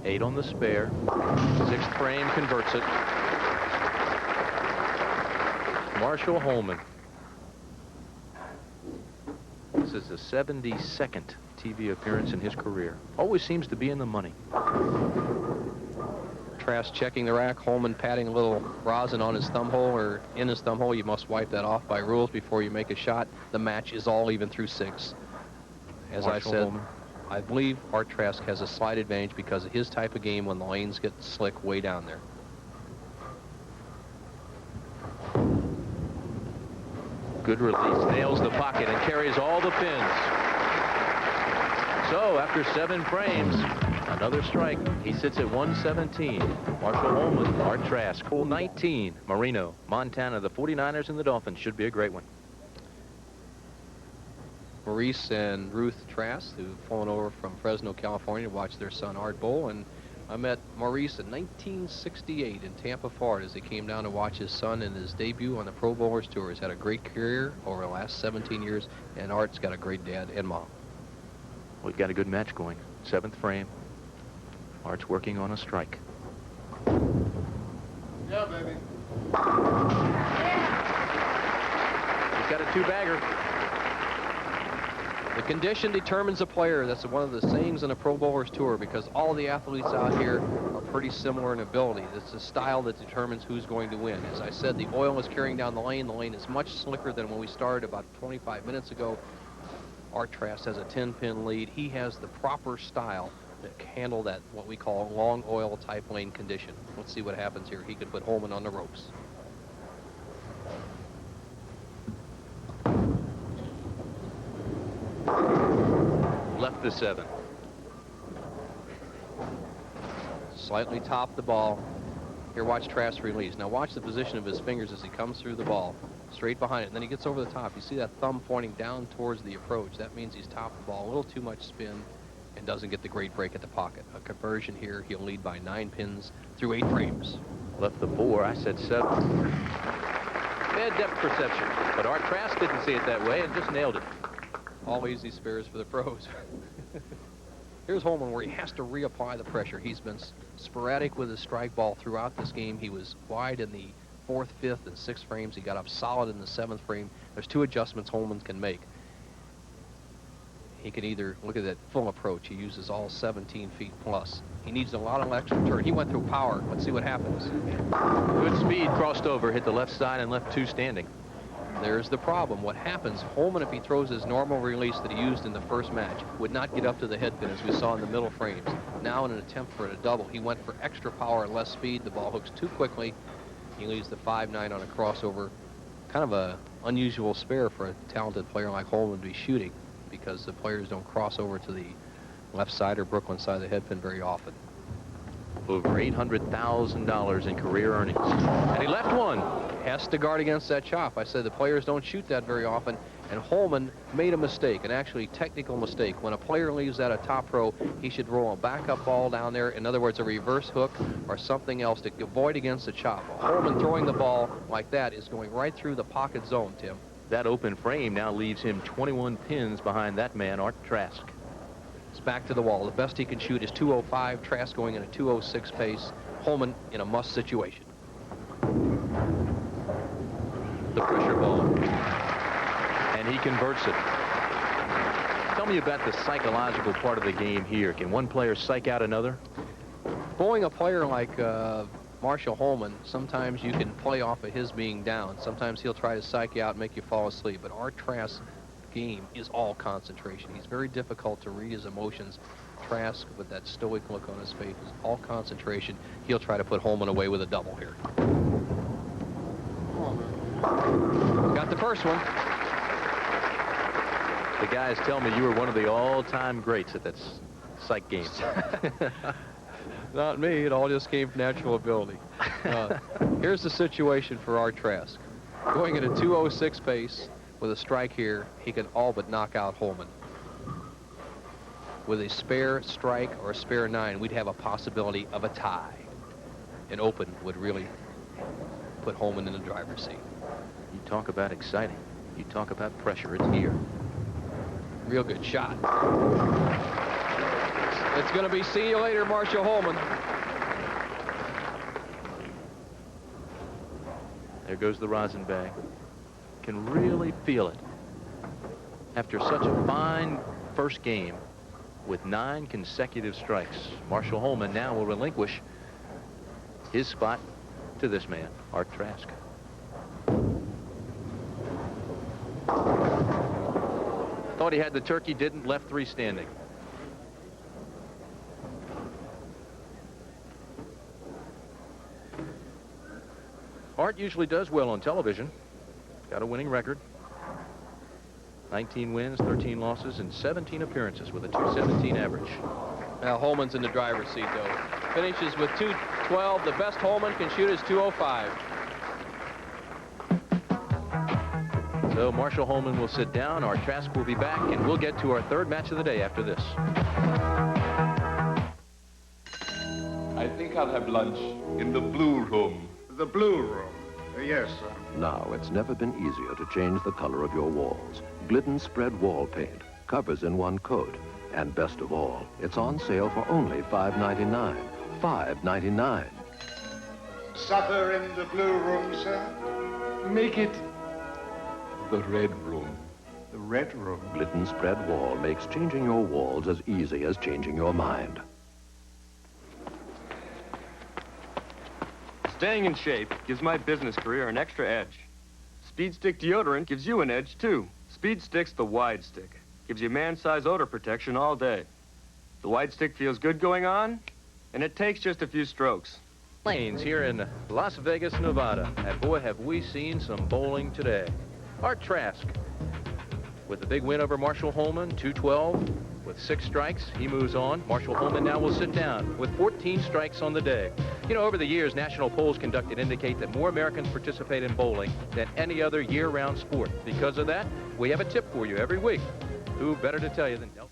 8 on the spare. 6th frame converts it. Marshall Holman. This is the 72nd TV appearance in his career. Always seems to be in the money. Trask checking the rack, Holman patting a little rosin on his thumb hole or in his thumb hole. You must wipe that off by rules before you make a shot. The match is all even through 6. As I said, Holman. I believe Art Trask has a slight advantage because of his type of game when the lanes get slick way down there. Good release, nails the pocket and carries all the pins. So after 7 frames, another strike. He sits at 117. Marshall Holman, Art Trask, hole 19. Marino, Montana, the 49ers and the Dolphins. Should be a great one. Maurice and Ruth Trask, who've flown over from Fresno, California to watch their son Art bowl, and I met Maurice in 1968 in Tampa, Florida, as he came down to watch his son in his debut on the Pro Bowlers Tour. He's had a great career over the last 17 years, and Art's got a great dad and mom. We've got a good match going. 7th frame. Art's working on a strike. Yeah, baby. He's got a 2-bagger. The condition determines a player. That's one of the sayings on the Pro Bowlers Tour, because all the athletes out here are pretty similar in ability. It's a style that determines who's going to win. As I said, the oil is carrying down the lane. The lane is much slicker than when we started about 25 minutes ago. Art Trask has a 10-pin lead. He has the proper style to handle that, what we call long oil type lane condition. Let's see what happens here. He could put Holman on the ropes. Left the 7. Slightly topped the ball. Here, watch Trask release. Now watch the position of his fingers as he comes through the ball, straight behind it. And then he gets over the top. You see that thumb pointing down towards the approach. That means he's topped the ball, a little too much spin, and doesn't get the great break at the pocket. A conversion here, he'll lead by 9 pins through 8 frames. Left the 4, I said 7. Bad depth perception, but Art Trask didn't see it that way and just nailed it. All easy spares for the pros. Here's Holman, where he has to reapply the pressure. He's been sporadic with his strike ball throughout this game. He was wide in the 4th, 5th, and 6th frames. He got up solid in the 7th frame. There's 2 adjustments Holman can make. He can either look at that full approach. He uses all 17 feet plus. He needs a lot of extra turn. He went through power. Let's see what happens. Good speed, crossed over, hit the left side and left 2 standing. There's the problem. What happens, Holman, if he throws his normal release that he used in the first match, would not get up to the head pin as we saw in the middle frames. Now in an attempt for a double, he went for extra power and less speed. The ball hooks too quickly. He leaves the 5-9 on a crossover. Kind of a unusual spare for a talented player like Holman to be shooting, because the players don't cross over to the left side or Brooklyn side of the head pin very often. Over $800,000 in career earnings. And he left one. Has to guard against that chop. I said the players don't shoot that very often, and Holman made a mistake, an actually technical mistake. When a player leaves that a top row, he should roll a backup ball down there, in other words, a reverse hook or something else to avoid against the chop. Holman throwing the ball like that is going right through the pocket zone, Tim. That open frame now leaves him 21 pins behind that man, Art Trask. It's back to the wall. The best he can shoot is 205. Trask going in a 206 pace. Holman in a must situation. The pressure ball. And he converts it. Tell me about the psychological part of the game here. Can one player psych out another? Bowling a player like Marshall Holman, sometimes you can play off of his being down. Sometimes he'll try to psych you out and make you fall asleep. But Art Trask's game is all concentration. He's very difficult to read his emotions. Trask, with that stoic look on his face, is all concentration. He'll try to put Holman away with a double here. Got the first one. The guys tell me you were one of the all-time greats at that psych game. Not me. It all just came from natural ability. Here's the situation for Art Trask. Going at a 206 pace with a strike here, he can all but knock out Holman. With a spare strike or a spare 9, we'd have a possibility of a tie. An open would really put Holman in the driver's seat. You talk about exciting. You talk about pressure. It's here. Real good shot. It's going to be see you later, Marshall Holman. There goes the rosin bag. Can really feel it. After such a fine first game with 9 consecutive strikes, Marshall Holman now will relinquish his spot to this man, Art Trask. Thought he had the turkey, didn't, left 3 standing. Art usually does well on television. Got a winning record. 19 wins, 13 losses, and 17 appearances with a 217 average. Now Holman's in the driver's seat, though. Finishes with 212. The best Holman can shoot is 205. So Marshall Holman will sit down. Art Trask will be back, and we'll get to our 3rd match of the day after this. I think I'll have lunch in the blue room. The blue room. Yes, sir. Now, it's never been easier to change the color of your walls. Glidden Spread Wall Paint covers in one coat. And best of all, it's on sale for only $5.99. $5.99. Supper in the blue room, sir? Make it the red room. The red room. Glidden Spread Wall makes changing your walls as easy as changing your mind. Staying in shape gives my business career an extra edge. Speed Stick deodorant gives you an edge, too. Speed Stick's the wide stick. Gives you man-size odor protection all day. The wide stick feels good going on, and it takes just a few strokes. Lanes here in Las Vegas, Nevada. And boy, have we seen some bowling today. Art Trask with the big win over Marshall Holman, 212. With 6 strikes, he moves on. Marshall Holman now will sit down with 14 strikes on the day. You know, over the years, national polls conducted indicate that more Americans participate in bowling than any other year-round sport. Because of that, we have a tip for you every week. Who better to tell you than Nelson?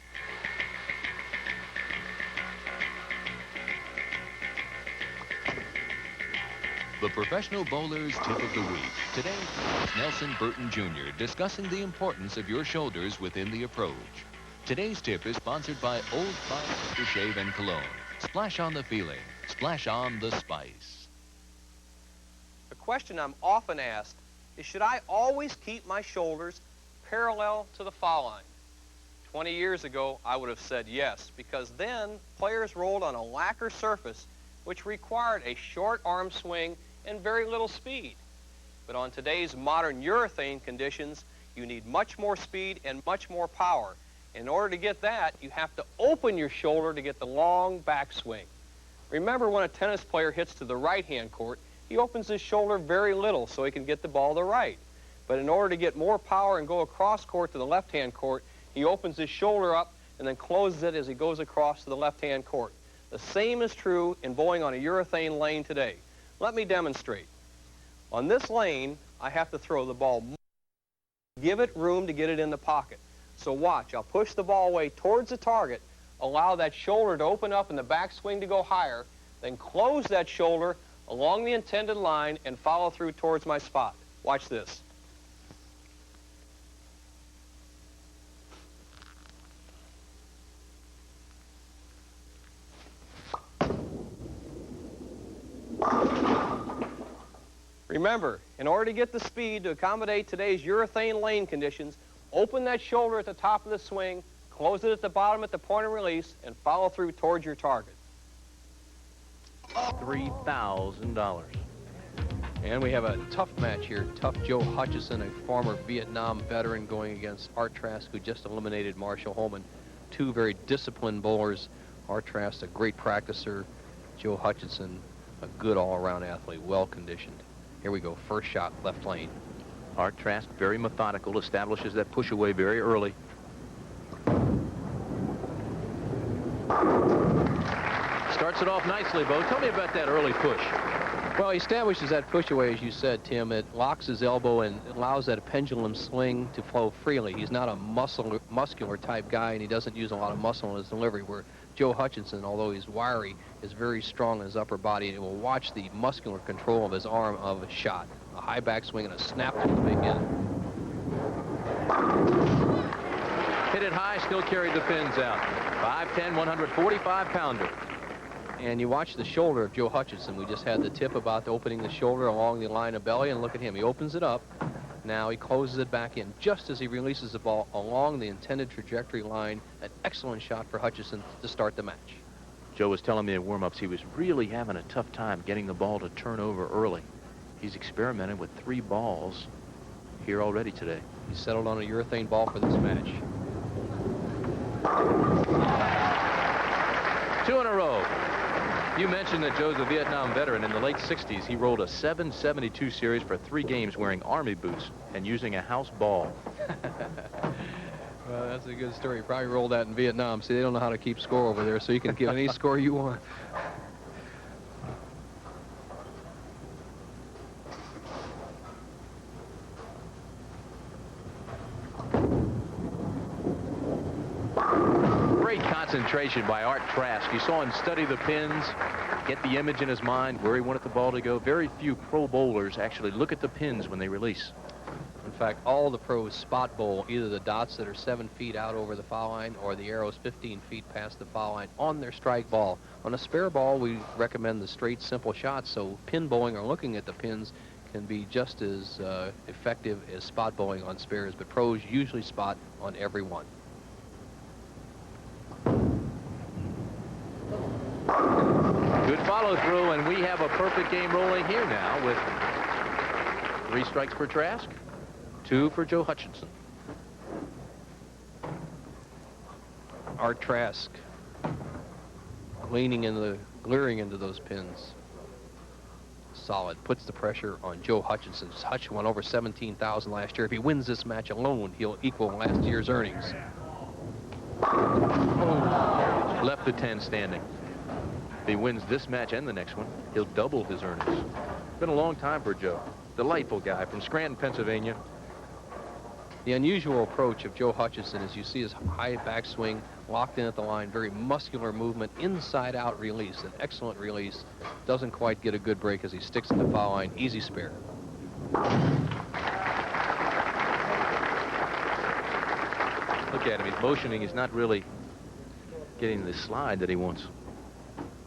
The Professional Bowler's Tip of the Week. Today, Nelson Burton Jr. discussing the importance of your shoulders within the approach. Today's tip is sponsored by Old Spice Aftershave and Cologne. Splash on the feeling. Splash on the spice. The question I'm often asked is, should I always keep my shoulders parallel to the foul line? 20 years ago, I would have said yes, because then players rolled on a lacquer surface which required a short arm swing and very little speed. But on today's modern urethane conditions, you need much more speed and much more power. In order to get that, you have to open your shoulder to get the long backswing. Remember, when a tennis player hits to the right-hand court, he opens his shoulder very little so he can get the ball to the right. But in order to get more power and go across court to the left-hand court, he opens his shoulder up and then closes it as he goes across to the left-hand court. The same is true in bowling on a urethane lane today. Let me demonstrate. On this lane, I have to throw the ball, give it room to get it in the pocket. So watch, I'll push the ball away towards the target, allow that shoulder to open up and the backswing to go higher, then close that shoulder along the intended line and follow through towards my spot. Watch this. Remember, in order to get the speed to accommodate today's urethane lane conditions, open that shoulder at the top of the swing, close it at the bottom at the point of release, and follow through towards your target. $3,000. And we have a tough match here. Tough Joe Hutchison, a former Vietnam veteran, going against Art Trask, who just eliminated Marshall Holman. Two very disciplined bowlers. Art Trask, a great practicer. Joe Hutchison, a good all-around athlete, well-conditioned. Here we go, first shot, left lane. Art Trask, very methodical, establishes that push away very early. Starts it off nicely, Bo. Tell me about that early push. Well, he establishes that push away, as you said, Tim. It locks his elbow and allows that pendulum swing to flow freely. He's not a muscular type guy, and he doesn't use a lot of muscle in his delivery, where Joe Hutchinson, although he's wiry, is very strong in his upper body, and he will watch the muscular control of his arm of a shot. A high backswing and a snap to the big end. Hit it high, still carried the pins out. 5'10", 145-pounder. And you watch the shoulder of Joe Hutchinson. We just had the tip about opening the shoulder along the line of belly, and look at him. He opens it up. Now he closes it back in just as he releases the ball along the intended trajectory line. An excellent shot for Hutchison to start the match. Joe was telling me in warm-ups he was really having a tough time getting the ball to turn over early. He's experimented with 3 balls here already today. He settled on a urethane ball for this match. 2 in a row. You mentioned that Joe's a Vietnam veteran. In the late 60s, he rolled a 772 series for 3 games wearing Army boots and using a house ball. Well, that's a good story. He probably rolled that in Vietnam. See, they don't know how to keep score over there, so you can give any score you want. Great concentration by Art Trask. You saw him study the pins, get the image in his mind where he wanted the ball to go. Very few pro bowlers actually look at the pins when they release. In fact, all the pros spot bowl either the dots that are 7 feet out over the foul line or the arrows 15 feet past the foul line on their strike ball. On a spare ball, we recommend the straight, simple shots, so pin bowling or looking at the pins can be just as effective as spot bowling on spares, but pros usually spot on every one. Good follow through, and we have a perfect game rolling here now with 3 strikes for Trask, 2 for Joe Hutchinson. Art Trask leaning glaring into those pins. Solid. Puts the pressure on Joe Hutchinson. Hutch won over 17,000 last year. If he wins this match alone, he'll equal last year's earnings. Oh, left the 10 standing. If he wins this match and the next one, he'll double his earnings. Been a long time for Joe. Delightful guy from Scranton, Pennsylvania. The unusual approach of Joe Hutchison is you see his high backswing, locked in at the line, very muscular movement, inside-out release, an excellent release. Doesn't quite get a good break as he sticks in the foul line. Easy spare. Look at him. He's motioning. He's not really getting the slide that he wants.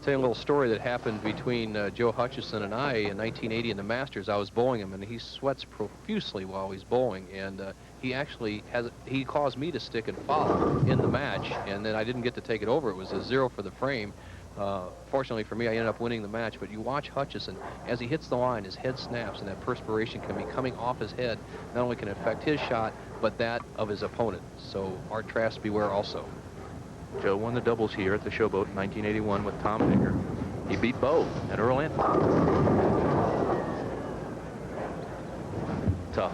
Tell you a little story that happened between Joe Hutchison and I in 1980 in the Masters. I was bowling him, and he sweats profusely while he's bowling, and he caused me to stick and foul in the match, and then I didn't get to take it over. It was a 0 for the frame. Fortunately for me, I ended up winning the match, but you watch Hutchison, as he hits the line, his head snaps, and that perspiration can be coming off his head. Not only can it affect his shot, but that of his opponent. So Art Trask, beware also. Joe won the doubles here at the Showboat in 1981 with Tom Baker. He beat Bo and Earl Anthony. Tough.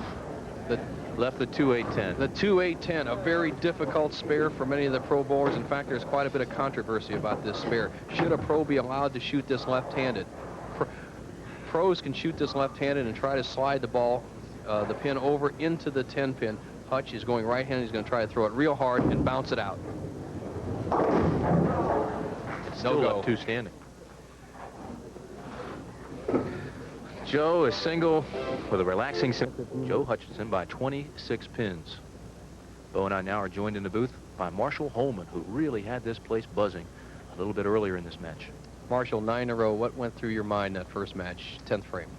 Left the 2-8-10. The 2-8-10, a very difficult spare for many of the pro bowlers. In fact, there's quite a bit of controversy about this spare. Should a pro be allowed to shoot this left-handed? Pros can shoot this left-handed and try to slide the ball, the pin over into the 10 pin. Hutch is going right-handed. He's going to try to throw it real hard and bounce it out. Still No go. up 2 standing. Joe is single with a relaxing Joe Hutchison by 26 pins. Bo and I now are joined in the booth by Marshall Holman, who really had this place buzzing a little bit earlier in this match. Marshall, 9 in a row. What went through your mind that first match, 10th frame?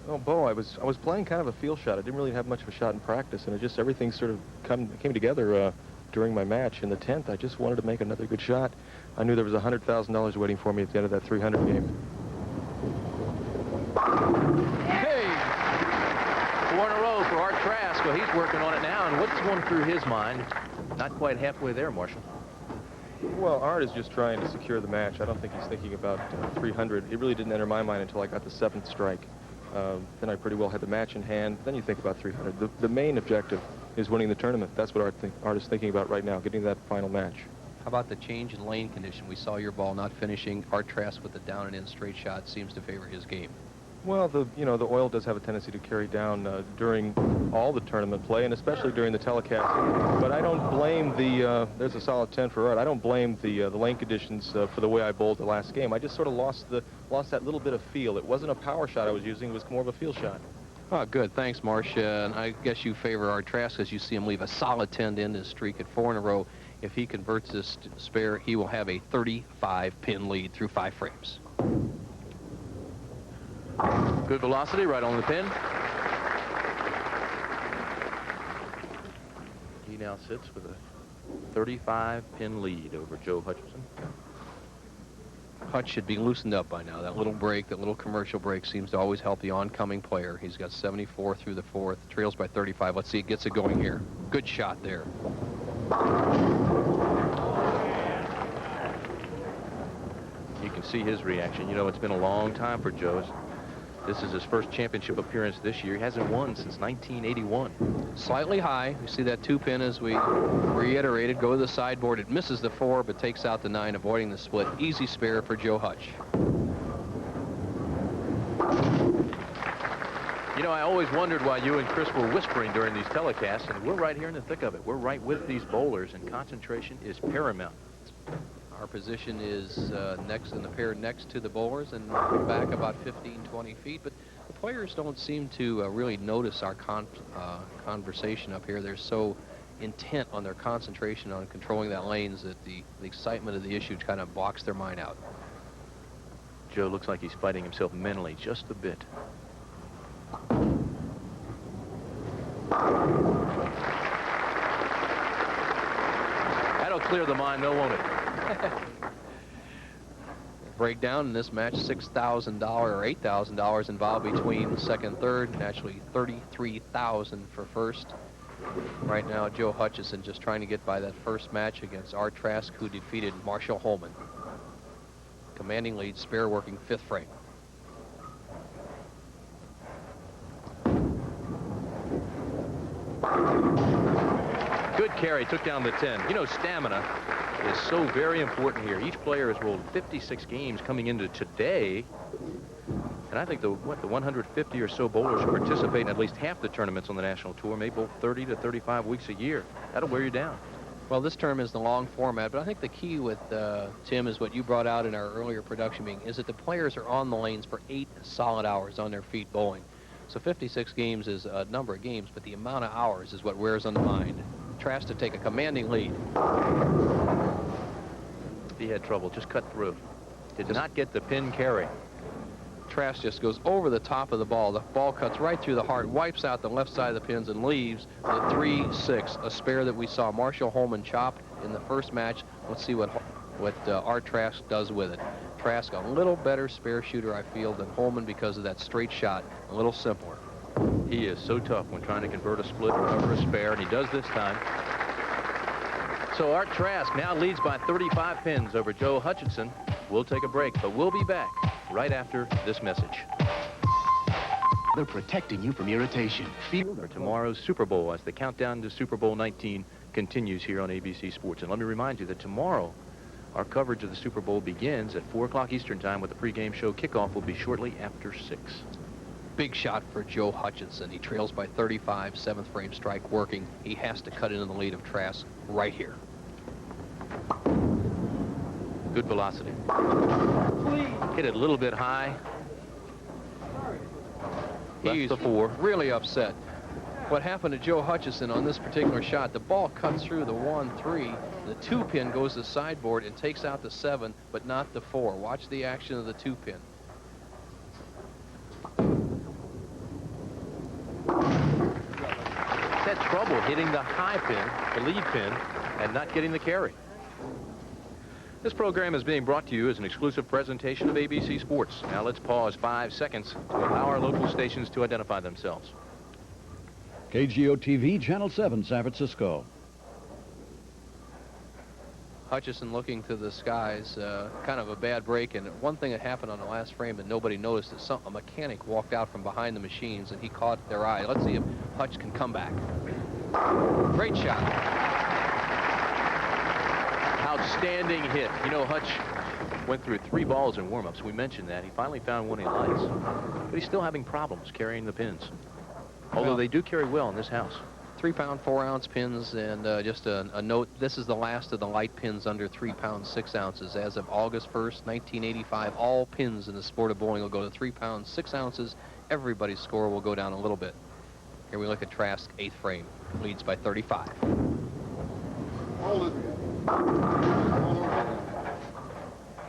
Oh, Bo, I was playing kind of a feel shot. I didn't really have much of a shot in practice, and it just everything sort of came together during my match. In the 10th, I just wanted to make another good shot. I knew there was $100,000 waiting for me at the end of that 300 game. Hey! 4 in a row for Art Trask. Well, he's working on it now, and what's going through his mind? Not quite halfway there, Marshall. Well, Art is just trying to secure the match. I don't think he's thinking about 300. It really didn't enter my mind until I got the 7th strike. Then I pretty well had the match in hand. Then you think about 300. The main objective is winning the tournament. That's what Art is thinking about right now, getting that final match. How about the change in lane condition? We saw your ball not finishing. Art Trask with the down and in straight shot seems to favor his game. Well, the oil does have a tendency to carry down during all the tournament play, and especially during the telecast. But I don't blame there's a solid 10 for Art. I don't blame the lane conditions for the way I bowled the last game. I just sort of lost that little bit of feel. It wasn't a power shot I was using. It was more of a feel shot. Oh, good. Thanks, Marsh. And I guess you favor Art Trask as you see him leave a solid 10 to end his streak at 4 in a row. If he converts this spare, he will have a 35-pin lead through 5 frames. Good velocity right on the pin. He now sits with a 35-pin lead over Joe Hutchison. Hutch should be loosened up by now. That little break, that little commercial break seems to always help the oncoming player. He's got 74 through the 4th, trails by 35. Let's see, it gets it going here. Good shot there. You can see his reaction. You know, it's been a long time for Joe. This is his first championship appearance this year. He hasn't won since 1981. Slightly high. You see that 2 pin as we reiterated. Go to the sideboard. It misses the 4, but takes out the 9, avoiding the split. Easy spare for Joe Hutch. You know, I always wondered why you and Chris were whispering during these telecasts, and we're right here in the thick of it. We're right with these bowlers, and concentration is paramount. Our position is next in the pair next to the bowlers and back about 15, 20 feet. But the players don't seem to really notice our conversation up here. They're so intent on their concentration on controlling that lanes that the excitement of the issue kind of blocks their mind out. Joe looks like he's fighting himself mentally just a bit. That'll clear the mind, though, won't it? Breakdown in this match, $6,000 or $8,000 involved between second and third, and actually $33,000 for first. Right now, Joe Hutchison just trying to get by that first match against Art Trask, who defeated Marshall Holman. Commanding lead, spare working 5th frame. Good carry, took down the 10. You know, stamina is so very important here. Each player has rolled 56 games coming into today. And I think the 150 or so bowlers who participate in at least half the tournaments on the national tour may bowl 30 to 35 weeks a year. That'll wear you down. Well, this term is the long format, but I think the key with Tim is what you brought out in our earlier production meeting, is that the players are on the lanes for 8 solid hours on their feet bowling. So 56 games is a number of games, but the amount of hours is what wears on the mind. Trask to take a commanding lead. He had trouble, just cut through. Did not get the pin carry. Trask just goes over the top of the ball. The ball cuts right through the heart, wipes out the left side of the pins, and leaves the 3-6, a spare that we saw Marshall Holman chop in the first match. Let's see what Art Trask does with it. Trask, a little better spare shooter, I feel, than Holman because of that straight shot, a little simpler. He is so tough when trying to convert a split or cover a spare, and he does this time. So Art Trask now leads by 35 pins over Joe Hutchinson. We'll take a break, but we'll be back right after this message. They're protecting you from irritation. For tomorrow's Super Bowl, as the countdown to Super Bowl 19 continues here on ABC Sports. And let me remind you that tomorrow, our coverage of the Super Bowl begins at 4 o'clock Eastern Time with the pregame show. Kickoff will be shortly after 6. Big shot for Joe Hutchinson. He trails by 35, 7th frame strike working. He has to cut into the lead of Trask right here. Good velocity. Hit it a little bit high. He's the 4. Really upset. What happened to Joe Hutchinson on this particular shot, the ball cuts through the 1-3. The 2-pin goes to sideboard and takes out the 7, but not the 4. Watch the action of the 2-pin. Had trouble hitting the high pin, the lead pin, and not getting the carry. This program is being brought to you as an exclusive presentation of ABC Sports. Now let's pause 5 seconds to allow our local stations to identify themselves. KGO-TV, Channel 7, San Francisco. Hutchinson looking to the skies, kind of a bad break. And one thing that happened on the last frame that nobody noticed is a mechanic walked out from behind the machines and he caught their eye. Let's see if Hutch can come back. Great shot. Outstanding hit. You know, Hutch went through 3 balls in warm-ups. We mentioned that. He finally found one he likes. But he's still having problems carrying the pins. Although they do carry well in this house. 3-pound, 4-ounce pins, and just a note, this is the last of the light pins under 3 pounds, 6 ounces. As of August 1st, 1985, all pins in the sport of bowling will go to 3 pounds, 6 ounces. Everybody's score will go down a little bit. Here we look at Trask, 8th frame, leads by 35.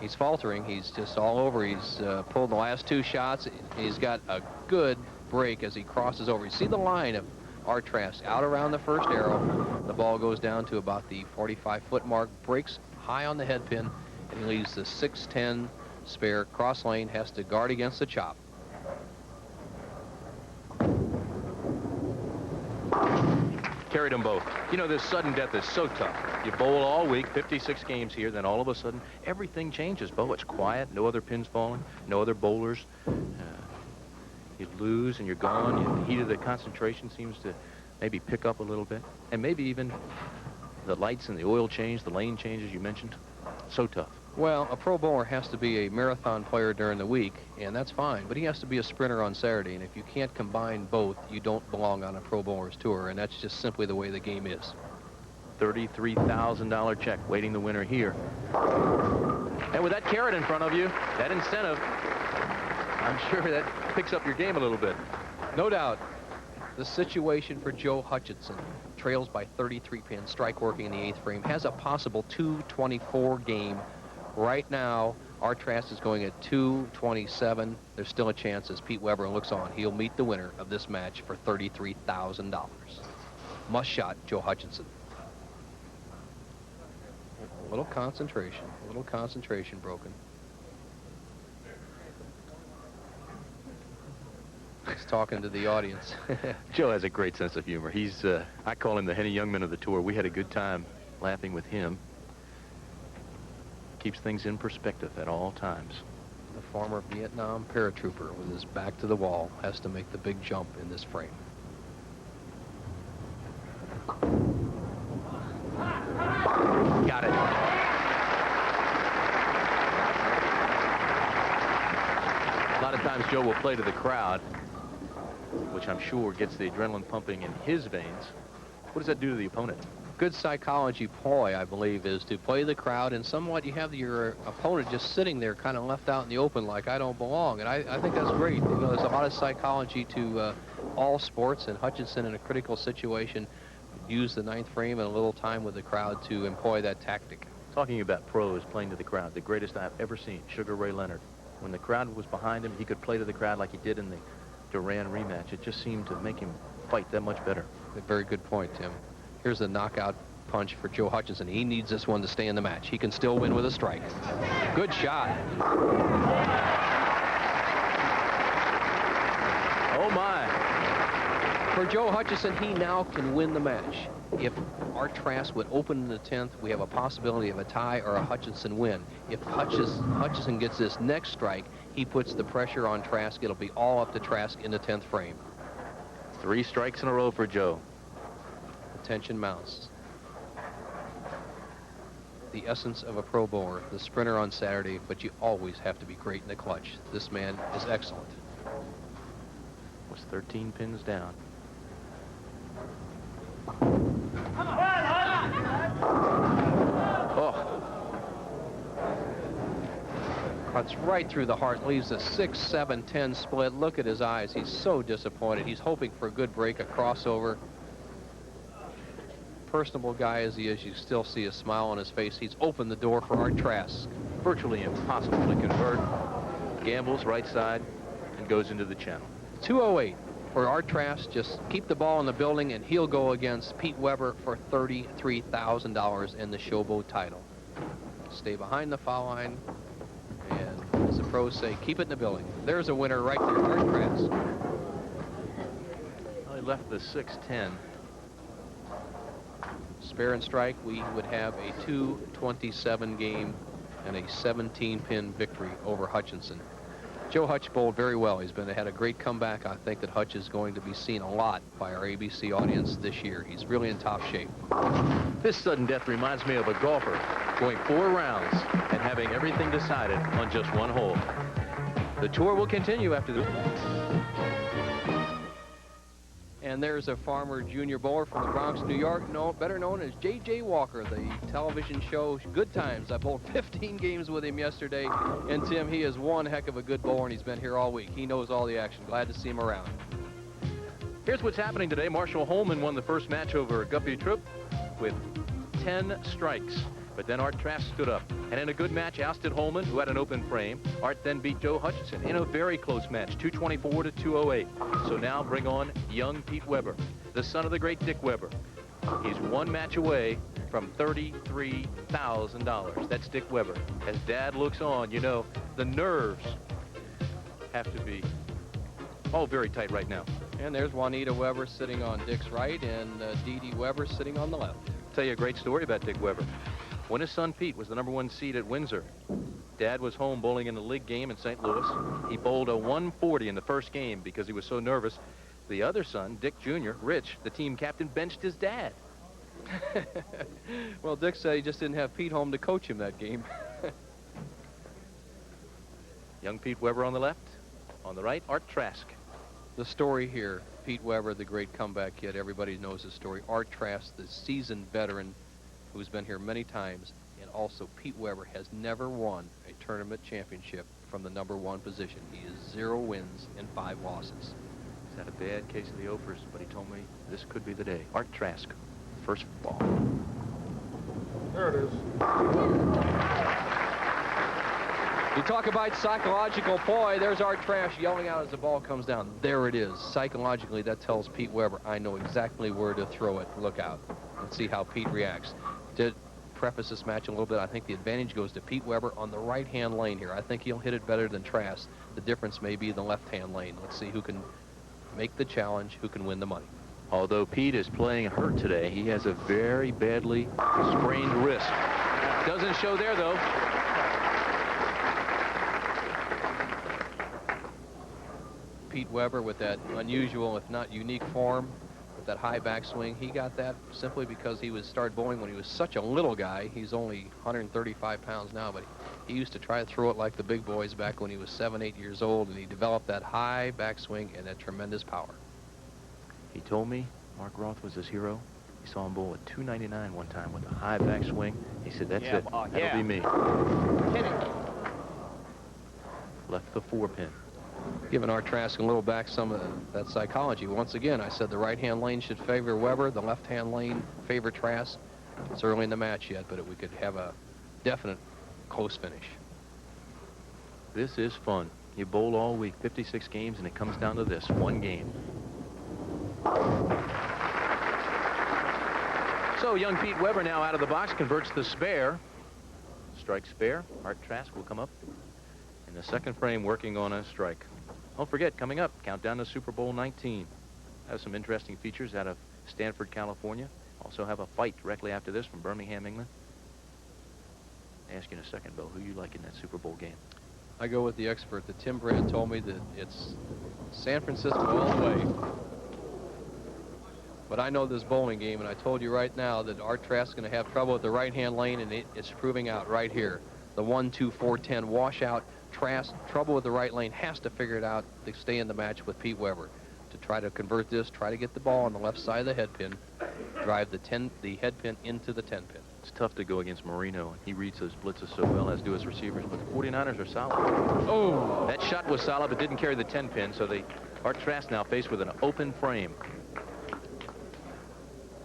He's faltering. He's just all over. He's pulled the last 2 shots. He's got a good break as he crosses over. You see the line of Art Trask out around the first arrow. The ball goes down to about the 45-foot mark, breaks high on the head pin, and he leaves the 6-10 spare. Cross lane, has to guard against the chop. Carried them both. You know, this sudden death is so tough. You bowl all week, 56 games here, then all of a sudden, everything changes, Bo. It's quiet, no other pins falling, no other bowlers. You lose and you're gone. The heat of the concentration seems to maybe pick up a little bit. And maybe even the lights and the oil change, the lane changes you mentioned. So tough. Well, a pro bowler has to be a marathon player during the week, and that's fine. But he has to be a sprinter on Saturday, and if you can't combine both, you don't belong on a pro bowler's tour, and that's just simply the way the game is. $33,000 check waiting the winner here. And with that carrot in front of you, that incentive, I'm sure that picks up your game a little bit. No doubt. The situation for Joe Hutchinson, trails by 33 pins, strike working in the 8th frame, has a possible 224 game. Right now, Art Trask is going at 227. There's still a chance as Pete Weber looks on. He'll meet the winner of this match for $33,000. Must shot, Joe Hutchinson. A little concentration broken. He's talking to the audience. Joe has a great sense of humor. He's, I call him the Henny Youngman of the tour. We had a good time laughing with him. Keeps things in perspective at all times. The former Vietnam paratrooper with his back to the wall has to make the big jump in this frame. Sometimes Joe will play to the crowd, which I'm sure gets the adrenaline pumping in his veins. What does that do to the opponent? Good psychology ploy, I believe, is to play the crowd, and somewhat you have your opponent just sitting there kind of left out in the open like I don't belong, and I think that's great. You know, there's a lot of psychology to all sports, and Hutchinson in a critical situation used the 9th frame and a little time with the crowd to employ that tactic. Talking about pros playing to the crowd, the greatest I've ever seen, Sugar Ray Leonard. When the crowd was behind him, he could play to the crowd like he did in the Duran rematch. It just seemed to make him fight that much better. A very good point, Tim. Here's a knockout punch for Joe Hutchinson. He needs this one to stay in the match. He can still win with a strike. Good shot. Oh, my. For Joe Hutchinson, he now can win the match. If Art Trask would open in the 10th, we have a possibility of a tie or a Hutchinson win. If Hutchinson gets this next strike, he puts the pressure on Trask. It'll be all up to Trask in the 10th frame. 3 strikes in a row for Joe. The tension mounts. The essence of a pro bowler, the sprinter on Saturday, but you always have to be great in the clutch. This man is excellent. Was 13 pins down. Oh. Cuts right through the heart, leaves a 6-7-10 split. Look at his eyes. He's so disappointed. He's hoping for a good break, a crossover. Personable guy as he is, you still see a smile on his face. He's opened the door for Art Trask. Virtually impossible to convert. Gambles right side and goes into the channel. 208 for Art Trask. Just keep the ball in the building, and he'll go against Pete Weber for $33,000 in the Showboat title. Stay behind the foul line, and as the pros say, keep it in the building. There's a winner right there, Art Trask. Well, he left the 6-10. Spare and strike, we would have a 2-27 game and a 17-pin victory over Hutchinson. Joe Hutch bowled very well. He's had a great comeback. I think that Hutch is going to be seen a lot by our ABC audience this year. He's really in top shape. This sudden death reminds me of a golfer going 4 rounds and having everything decided on just 1 hole. The tour will continue after the... And there's a farmer junior bowler from the Bronx, New York, better known as J.J. Walker, the television show Good Times. I bowled 15 games with him yesterday. And, Tim, he is one heck of a good bowler, and he's been here all week. He knows all the action. Glad to see him around. Here's what's happening today. Marshall Holman won the first match over Guppy Troop with 10 strikes. But then Art Trask stood up, and in a good match, ousted Holman, who had an open frame. Art then beat Joe Hutchinson in a very close match, 224 to 208. So now bring on young Pete Weber, the son of the great Dick Weber. He's 1 match away from $33,000. That's Dick Weber. As Dad looks on, you know, the nerves have to be, very tight right now. And there's Juanita Weber sitting on Dick's right, and Dee Dee Weber sitting on the left. I'll tell you a great story about Dick Weber. When his son Pete was the #1 seed at Windsor, Dad was home bowling in a league game in St. Louis. He bowled a 140 in the first game because he was so nervous. The other son, Dick Jr., Rich, the team captain, benched his dad. Well, Dick said he just didn't have Pete home to coach him that game. Young Pete Weber on the left. On the right, Art Trask. The story here, Pete Weber, the great comeback kid. Everybody knows his story. Art Trask, the seasoned veteran who's been here many times. And also, Pete Weber has never won a tournament championship from the #1 position. He is 0 wins and 5 losses. He's had a bad case of the Opers, but he told me this could be the day. Art Trask, first ball. There it is. You talk about psychological ploy. There's Art Trask yelling out as the ball comes down. There it is. Psychologically, that tells Pete Weber, I know exactly where to throw it. Look out. Let's see how Pete reacts. To preface this match a little bit, I think the advantage goes to Pete Weber on the right-hand lane here. I think he'll hit it better than Trask. The difference may be the left-hand lane. Let's see who can make the challenge, who can win the money. Although Pete is playing hurt today, he has a very badly sprained wrist. Doesn't show there, though. Pete Weber with that unusual, if not unique form. that high backswing. He got that simply because he was started bowling when he was such a little guy. He's only 135 pounds now, but he used to try to throw it like the big boys back when he was 7, 8 years old, and he developed that high backswing and that tremendous power. He told me Mark Roth was his hero. He saw him bowl at 299 one time with a high backswing. He said, that's it. That'll be me. Hit it. Left the 4-pin. Giving Art Trask a little back some of that psychology. Once again, I said the right-hand lane should favor Weber, the left-hand lane favor Trask. It's early in the match yet, but we could have a definite close finish. This is fun. You bowl all week, 56 games, and it comes down to this, one game. So young Pete Weber now out of the box, converts the spare. Strike spare. Art Trask will come up in the second frame working on a strike. Don't forget, coming up, countdown to Super Bowl 19. Have some interesting features out of Stanford, California. Also have a fight directly after this from Birmingham, England. Ask you in a second, Bo, who you like in that Super Bowl game? I go with the expert. The Tim Brand told me that it's San Francisco all the way. But I know this bowling game, and I told you right now that Art Trask is going to have trouble with the right-hand lane, and it's proving out right here. The 1-2-4-10 washout. Trask, trouble with the right lane, has to figure it out to stay in the match with Pete Weber. To try to convert this, try to get the ball on the left side of the head pin, drive the head pin into the 10 pin. It's tough to go against Marino. He reads those blitzes so well, as do his receivers, but the 49ers are solid. Oh, that shot was solid, but didn't carry the 10 pin, so Art Trask now faced with an open frame.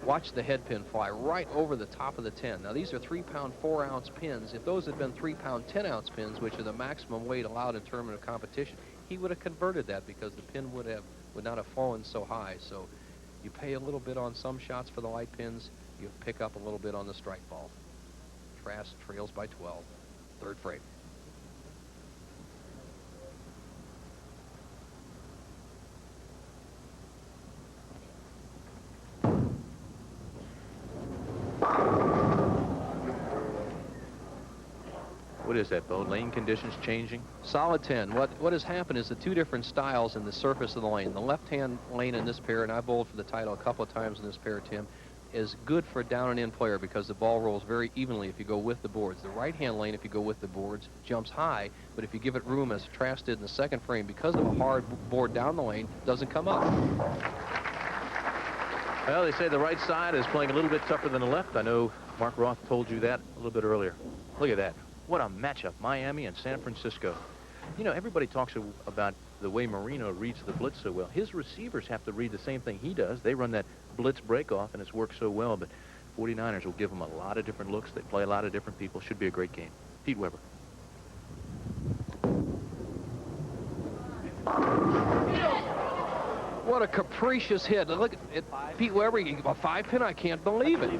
Watch the head pin fly right over the top of the 10. Now, these are 3-pound, 4-ounce pins. If those had been 3-pound, 10-ounce pins, which are the maximum weight allowed in tournament of competition, he would have converted that because the pin would not have fallen so high. So you pay a little bit on some shots for the light pins. You pick up a little bit on the strike ball. Trask trails by 12. Third frame. What is that, Bo? Lane conditions changing? Solid 10. What has happened is the two different styles in the surface of the lane. The left-hand lane in this pair, and I bowled for the title a couple of times in this pair, Tim, is good for a down and in player because the ball rolls very evenly if you go with the boards. The right-hand lane, if you go with the boards, jumps high, but if you give it room, as Trask did in the second frame, because of a hard board down the lane, doesn't come up. Well, they say the right side is playing a little bit tougher than the left. I know Mark Roth told you that a little bit earlier. Look at that. What a matchup, Miami and San Francisco. You know, everybody talks about the way Marino reads the blitz so well. His receivers have to read the same thing he does. They run that blitz break-off, and it's worked so well, but 49ers will give them a lot of different looks. They play a lot of different people. Should be a great game. Pete Weber. What a capricious hit. Look at Pete Weber, a 5-pin, I can't believe it.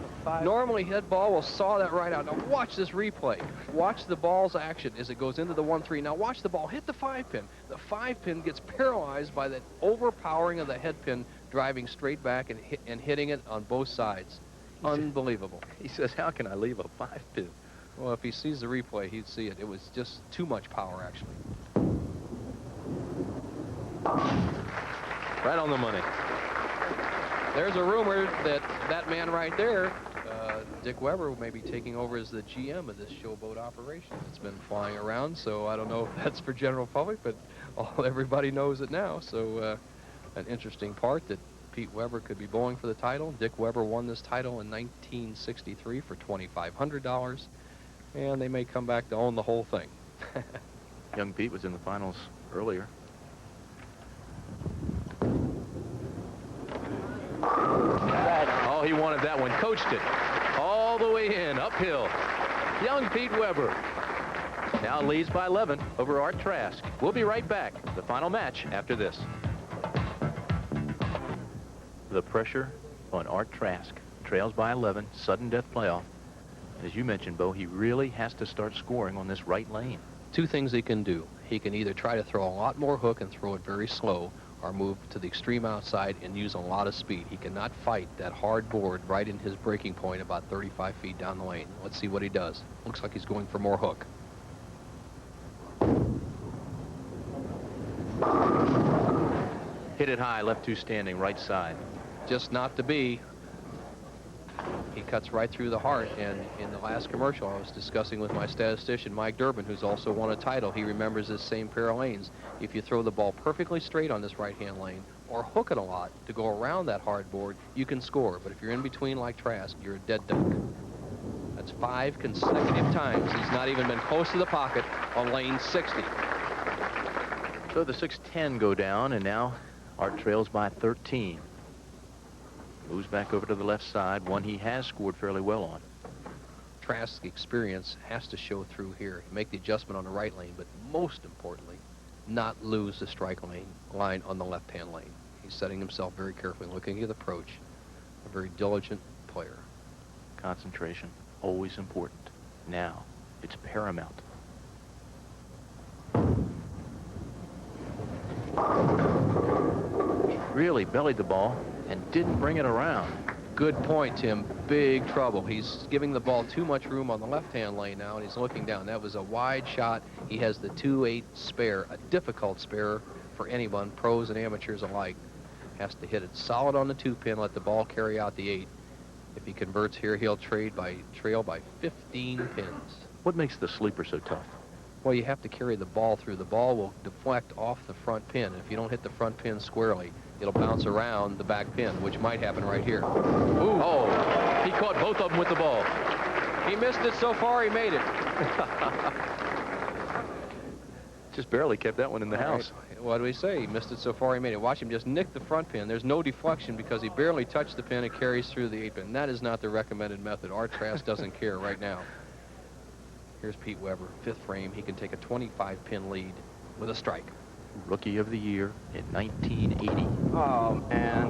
Normally, head ball will saw that right out. Now, watch this replay. Watch the ball's action as it goes into the 1-3. Now, watch the ball hit the 5-pin. The 5-pin gets paralyzed by that overpowering of the head pin, driving straight back and hitting it on both sides. Unbelievable. He says, how can I leave a 5-pin? Well, if he sees the replay, he'd see it. It was just too much power, actually. Right on the money. There's a rumor that that man right there, Dick Weber, may be taking over as the GM of this showboat operation. It's been flying around, so I don't know if that's for general public, but everybody knows it now. So an interesting part that Pete Weber could be bowling for the title. Dick Weber won this title in 1963 for $2,500, and they may come back to own the whole thing. Young Pete was in the finals earlier. Oh, he wanted that one. Coached it all the way in, uphill. Young Pete Weber now leads by 11 over Art Trask. We'll be right back. The final match after this. The pressure on Art Trask. Trails by 11, sudden death playoff. As you mentioned, Bo, he really has to start scoring on this right lane. Two things he can do. He can either try to throw a lot more hook and throw it very slow, or move to the extreme outside and use a lot of speed. He cannot fight that hard board right in his breaking point about 35 feet down the lane. Let's see what he does. Looks like he's going for more hook. Hit it high, left two standing, right side. just not to be. He cuts right through the heart, and in the last commercial I was discussing with my statistician, Mike Durbin, who's also won a title. He remembers this same pair of lanes. If you throw the ball perfectly straight on this right-hand lane or hook it a lot to go around that hard board, you can score. But if you're in between like Trask, you're a dead duck. That's 5 consecutive times he's not even been close to the pocket on lane 60. So the 6-10 go down, and now Art trails by 13. Moves back over to the left side, one he has scored fairly well on. Trask's experience has to show through here. Make the adjustment on the right lane, but most importantly, not lose the strike line on the left-hand lane. He's setting himself very carefully, looking at the approach. A very diligent player. Concentration, always important. Now, it's paramount. Really bellied the ball and didn't bring it around. Good point, Tim. Big trouble. He's giving the ball too much room on the left-hand lane now, and he's looking down. That was a wide shot. He has the 2-8 spare, a difficult spare for anyone, pros and amateurs alike. Has to hit it solid on the 2-pin, let the ball carry out the 8. If he converts here, he'll trail by 15 pins. What makes the sleeper so tough? Well, you have to carry the ball through. The ball will deflect off the front pin. If you don't hit the front pin squarely, it'll bounce around the back pin, which might happen right here. Ooh. Oh, he caught both of them with the ball. He missed it so far, he made it. Just barely kept that one in the house. Right. What do we say? He missed it so far, he made it. Watch him just nick the front pin. There's no deflection because he barely touched the pin. It carries through the 8-pin. That is not the recommended method. Art Trask doesn't care right now. Here's Pete Weber, 5th frame. He can take a 25-pin lead with a strike. Rookie of the Year in 1980. Oh, man.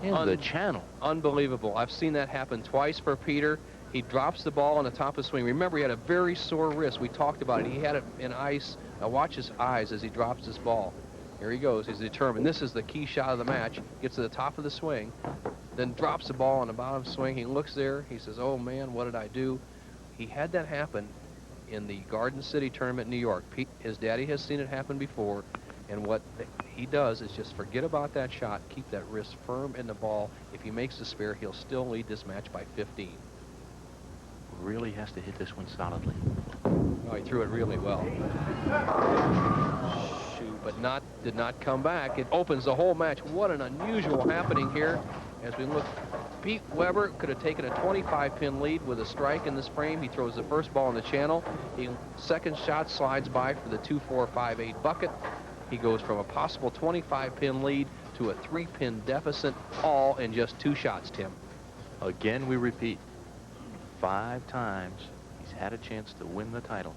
In the channel. Unbelievable. I've seen that happen twice for Peter. He drops the ball on the top of the swing. Remember, he had a very sore wrist. We talked about it. He had it in ice. Now watch his eyes as he drops this ball. Here he goes. He's determined. This is the key shot of the match. Gets to the top of the swing, then drops the ball on the bottom swing. He looks there. He says, oh, man, what did I do? He had that happen in the Garden City tournament in New York. His daddy has seen it happen before, and what he does is just forget about that shot, keep that wrist firm in the ball. If he makes the spare, he'll still lead this match by 15. Really has to hit this one solidly. Oh, he threw it really well. Shoot, but did not come back. It opens the whole match. What an unusual happening here as we look. Pete Weber could have taken a 25-pin lead with a strike in this frame. He throws the first ball in the channel. Second shot slides by for the 2-4-5-8 bucket. He goes from a possible 25-pin lead to a 3-pin deficit, all in just 2 shots, Tim. Again, we repeat. 5 times he's had a chance to win the title.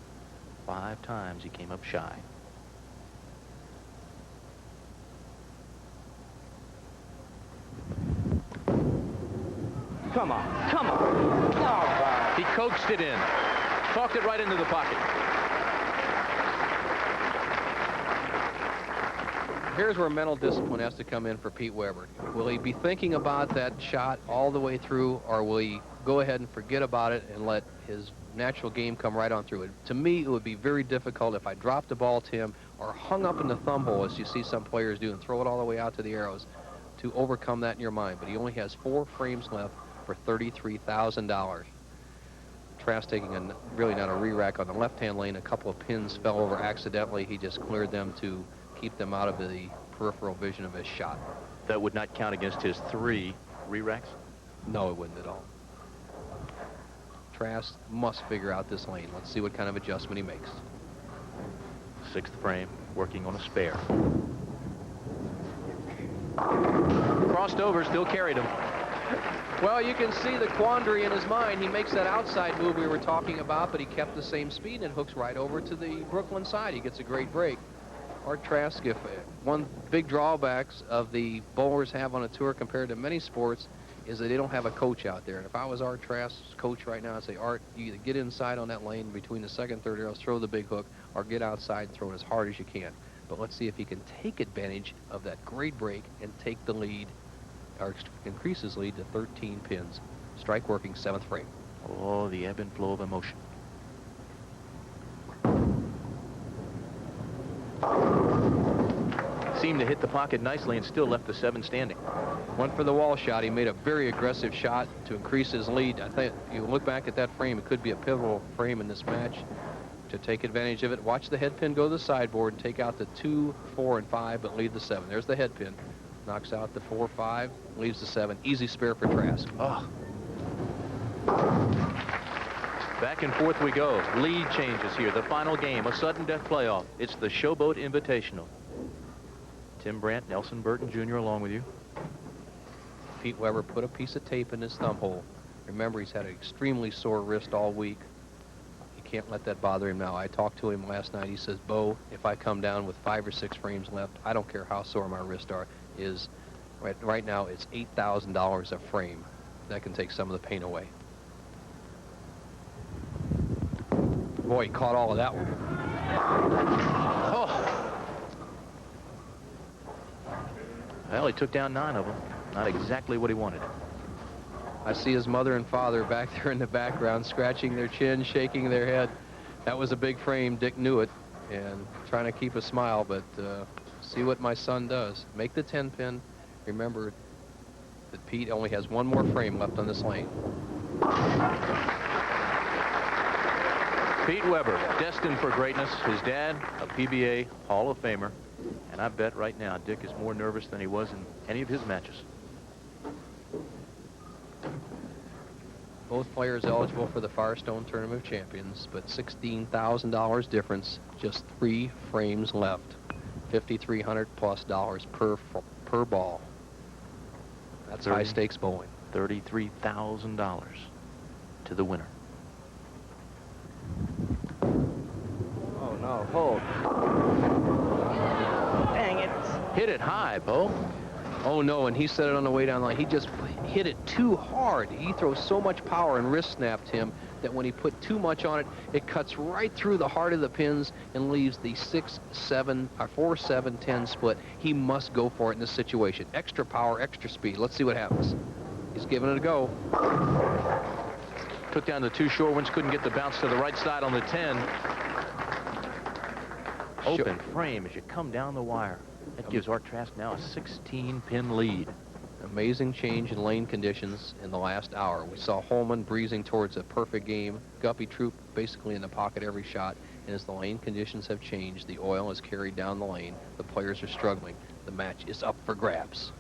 5 times he came up shy. Come on, come on. All right. He coaxed it in. Talked it right into the pocket. Here's where mental discipline has to come in for Pete Weber. Will he be thinking about that shot all the way through, or will he go ahead and forget about it and let his natural game come right on through it? To me, it would be very difficult if I dropped the ball to him or hung up in the thumb hole, as you see some players do, and throw it all the way out to the arrows, to overcome that in your mind. But he only has 4 frames left for $33,000. Trask taking really not a re-rack on the left-hand lane. A couple of pins fell over accidentally. He just cleared them to keep them out of the peripheral vision of his shot. That would not count against his 3 re-racks? No, it wouldn't at all. Trask must figure out this lane. Let's see what kind of adjustment he makes. 6th frame, working on a spare. Crossed over, still carried him. Well, you can see the quandary in his mind. He makes that outside move we were talking about, but he kept the same speed and hooks right over to the Brooklyn side. He gets a great break. Art Trask, if one big drawbacks of the bowlers have on a tour compared to many sports is that they don't have a coach out there. And if I was Art Trask's coach right now, I'd say, Art, you either get inside on that lane between the 2nd and 3rd arrows, throw the big hook, or get outside and throw it as hard as you can. But let's see if he can take advantage of that great break and take the lead, or increase his lead to 13 pins. Strike working, 7th frame. Oh, the ebb and flow of emotion. seemed to hit the pocket nicely and still left the 7 standing. Went for the wall shot. He made a very aggressive shot to increase his lead. I think if you look back at that frame, it could be a pivotal frame in this match to take advantage of it. Watch the head pin go to the sideboard and take out the 2, 4, and 5, but leave the 7. There's the head pin. Knocks out the 4, 5, leaves the 7. Easy spare for Trask. Oh. Back and forth we go. Lead changes here. The final game, a sudden death playoff. It's the Showboat Invitational. Tim Brandt, Nelson Burton Jr. along with you. Pete Weber put a piece of tape in his thumb hole. Remember, he's had an extremely sore wrist all week. He can't let that bother him now. I talked to him last night. He says, Bo, if I come down with 5 or 6 frames left, I don't care how sore my wrists are. Right now, it's $8,000 a frame. That can take some of the pain away. Boy, he caught all of that one. Oh. Well, he took down 9 of them. Not exactly what he wanted. I see his mother and father back there in the background, scratching their chin, shaking their head. That was a big frame. Dick knew it, and trying to keep a smile, but see what my son does. Make the 10 pin. Remember that Pete only has 1 more frame left on this lane. Pete Weber, destined for greatness. His dad, a PBA Hall of Famer. And I bet right now Dick is more nervous than he was in any of his matches. Both players eligible for the Firestone Tournament of Champions, but $16,000 difference, just 3 frames left. $5,300 plus per ball. That's high stakes bowling. $33,000 to the winner. Oh, no. Hold. Dang it. Hit it high, Bo. Oh, no, and he said it on the way down the line. He just hit it too hard. He throws so much power and wrist snapped him that when he put too much on it, it cuts right through the heart of the pins and leaves the 6, 7, or 4, 7, 10 split. He must go for it in this situation. Extra power, extra speed. Let's see what happens. He's giving it a go. Took down the 2 short ones, couldn't get the bounce to the right side on the 10. Open frame as you come down the wire. That gives Art Trask now a 16-pin lead. Amazing change in lane conditions in the last hour. We saw Holman breezing towards a perfect game. Guppy Troop basically in the pocket every shot. And as the lane conditions have changed, the oil is carried down the lane. The players are struggling. The match is up for grabs.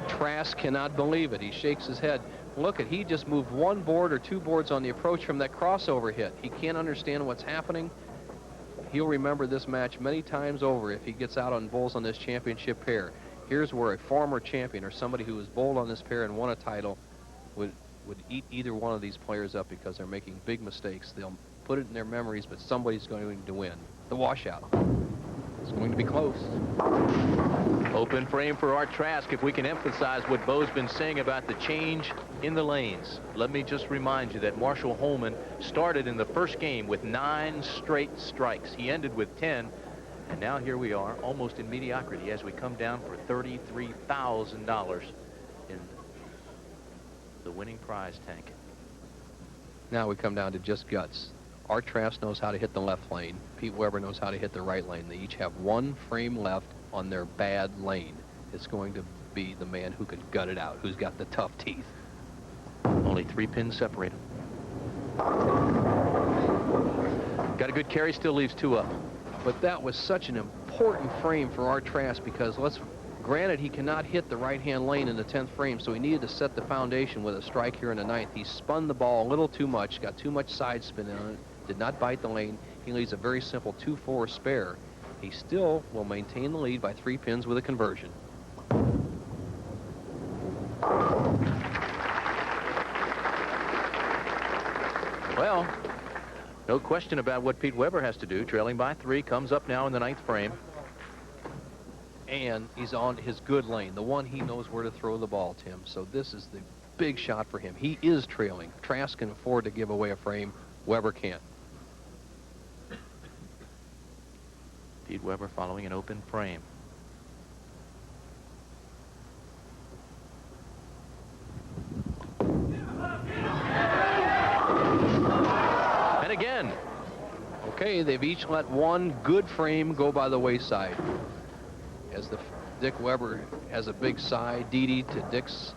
Trask cannot believe it. He shakes his head. Look he just moved 1 board or 2 boards on the approach from that crossover hit. He can't understand what's happening. He'll remember this match many times over if he gets out on bowls on this championship pair. Here's where a former champion or somebody who has bowled on this pair and won a title would eat either one of these players up because they're making big mistakes. They'll put it in their memories, but somebody's going to win. The washout. It's going to be close. Open frame for Art Trask. If we can emphasize what Bo's been saying about the change in the lanes. Let me just remind you that Marshall Holman started in the first game with 9 straight strikes. He ended with 10. And now here we are, almost in mediocrity as we come down for $33,000 in the winning prize tank. Now we come down to just guts. Art Trask knows how to hit the left lane. Pete Weber knows how to hit the right lane. They each have 1 frame left on their bad lane. It's going to be the man who can gut it out, who's got the tough teeth. Only 3 pins separate them. Got a good carry, still leaves 2 up. But that was such an important frame for Art Trask because granted he cannot hit the right-hand lane in the 10th frame, so he needed to set the foundation with a strike here in the 9th. He spun the ball a little too much, got too much side spin on it, did not bite the lane. He leaves a very simple 2-4 spare. He still will maintain the lead by 3 pins with a conversion. Well, no question about what Pete Weber has to do. Trailing by 3, comes up now in the 9th frame. And he's on his good lane, the one he knows where to throw the ball, Tim. So this is the big shot for him. He is trailing. Trask can afford to give away a frame. Weber can't. Pete Weber following an open frame. And Okay, they've each let one good frame go by the wayside. As Dick Weber has a big sigh, Dee to Dick's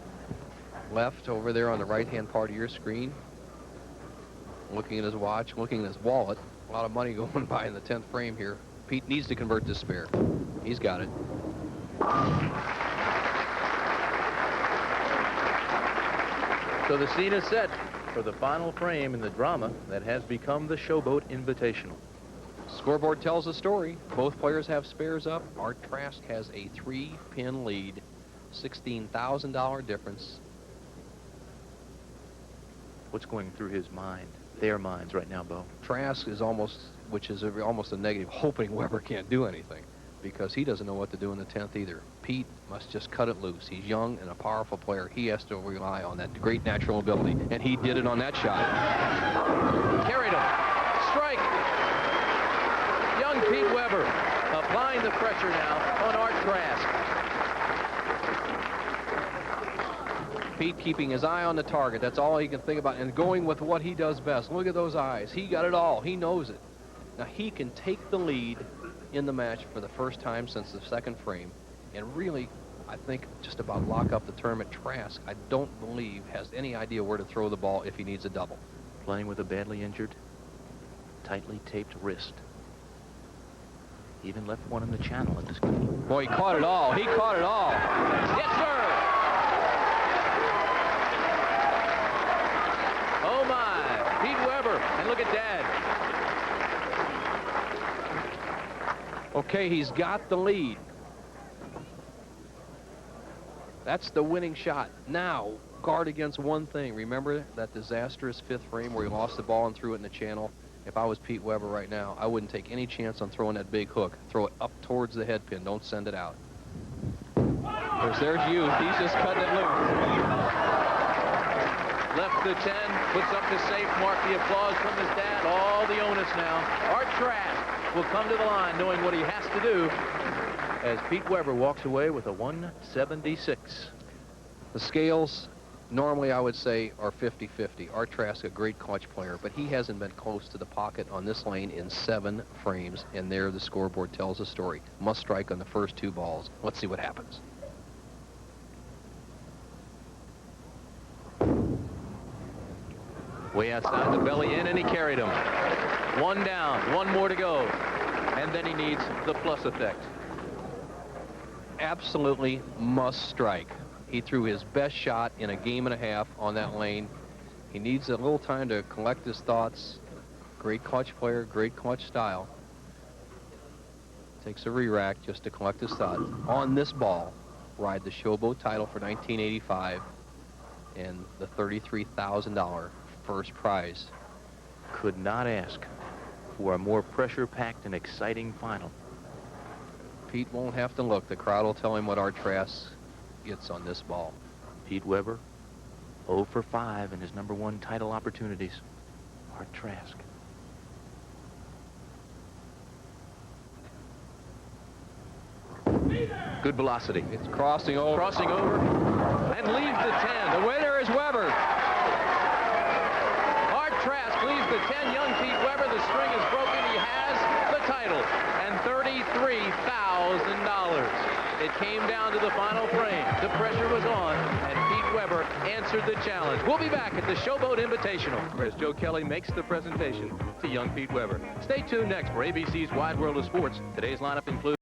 left over there on the right-hand part of your screen. Looking at his watch, looking at his wallet. A lot of money going by in the 10th frame here. Pete needs to convert this spare. He's got it. So the scene is set for the final frame in the drama that has become the Showboat Invitational. Scoreboard tells a story. Both players have spares up. Art Trask has a 3-pin lead. $16,000 difference. What's going through his mind, their minds right now, Bo? Trask is almost a negative, hoping Weber can't do anything because he doesn't know what to do in the 10th either. Pete must just cut it loose. He's young and a powerful player. He has to rely on that great natural ability, and he did it on that shot. Carried him. Strike. Young Pete Weber applying the pressure now on Art Trask. Pete keeping his eye on the target. That's all he can think about, and going with what he does best. Look at those eyes. He got it all. He knows it. Now, he can take the lead in the match for the first time since the 2nd frame, and really, I think, just about lock up the tournament. Trask, I don't believe, has any idea where to throw the ball if he needs a double. Playing with a badly injured, tightly taped wrist. Even left one in the channel at this game. Boy, he caught it all. He caught it all. Yes, sir. Oh, my. Pete Weber. And look at Dad. Okay, he's got the lead. That's the winning shot. Now, guard against one thing. Remember that disastrous 5th frame where he lost the ball and threw it in the channel? If I was Pete Weber right now, I wouldn't take any chance on throwing that big hook. Throw it up towards the head pin. Don't send it out. There's you. He's just cutting it loose. Left the 10, puts up the safe mark. The applause from his dad. All the onus now. Art Trask will come to the line knowing what he has to do as Pete Weber walks away with a 176. The scales, normally I would say, are 50-50. Art Trask, a great clutch player, but he hasn't been close to the pocket on this lane in 7 frames, and there the scoreboard tells a story. Must strike on the first 2 balls. Let's see what happens. Way outside the belly in, and he carried him. 1 down, 1 more to go. And then he needs the plus effect. Absolutely must strike. He threw his best shot in a game and a half on that lane. He needs a little time to collect his thoughts. Great clutch player, great clutch style. Takes a re-rack just to collect his thoughts. On this ball, ride the Showboat title for 1985 and the $33,000 first prize. Could not ask for a more pressure-packed and exciting final. Pete won't have to look. The crowd will tell him what Art Trask gets on this ball. Pete Weber, 0 for 5 in his #1 title opportunities. Art Trask. Good velocity. It's crossing over. Crossing over and leaves the 10. The winner is Weber. Art Trask leaves the 10. Young Pete Weber, the string is broken. He has the title and $33,000. It came down to the final frame. The pressure was on, and Pete Weber answered the challenge. We'll be back at the Showboat Invitational, as Joe Kelly makes the presentation to young Pete Weber. Stay tuned next for ABC's Wide World of Sports. Today's lineup includes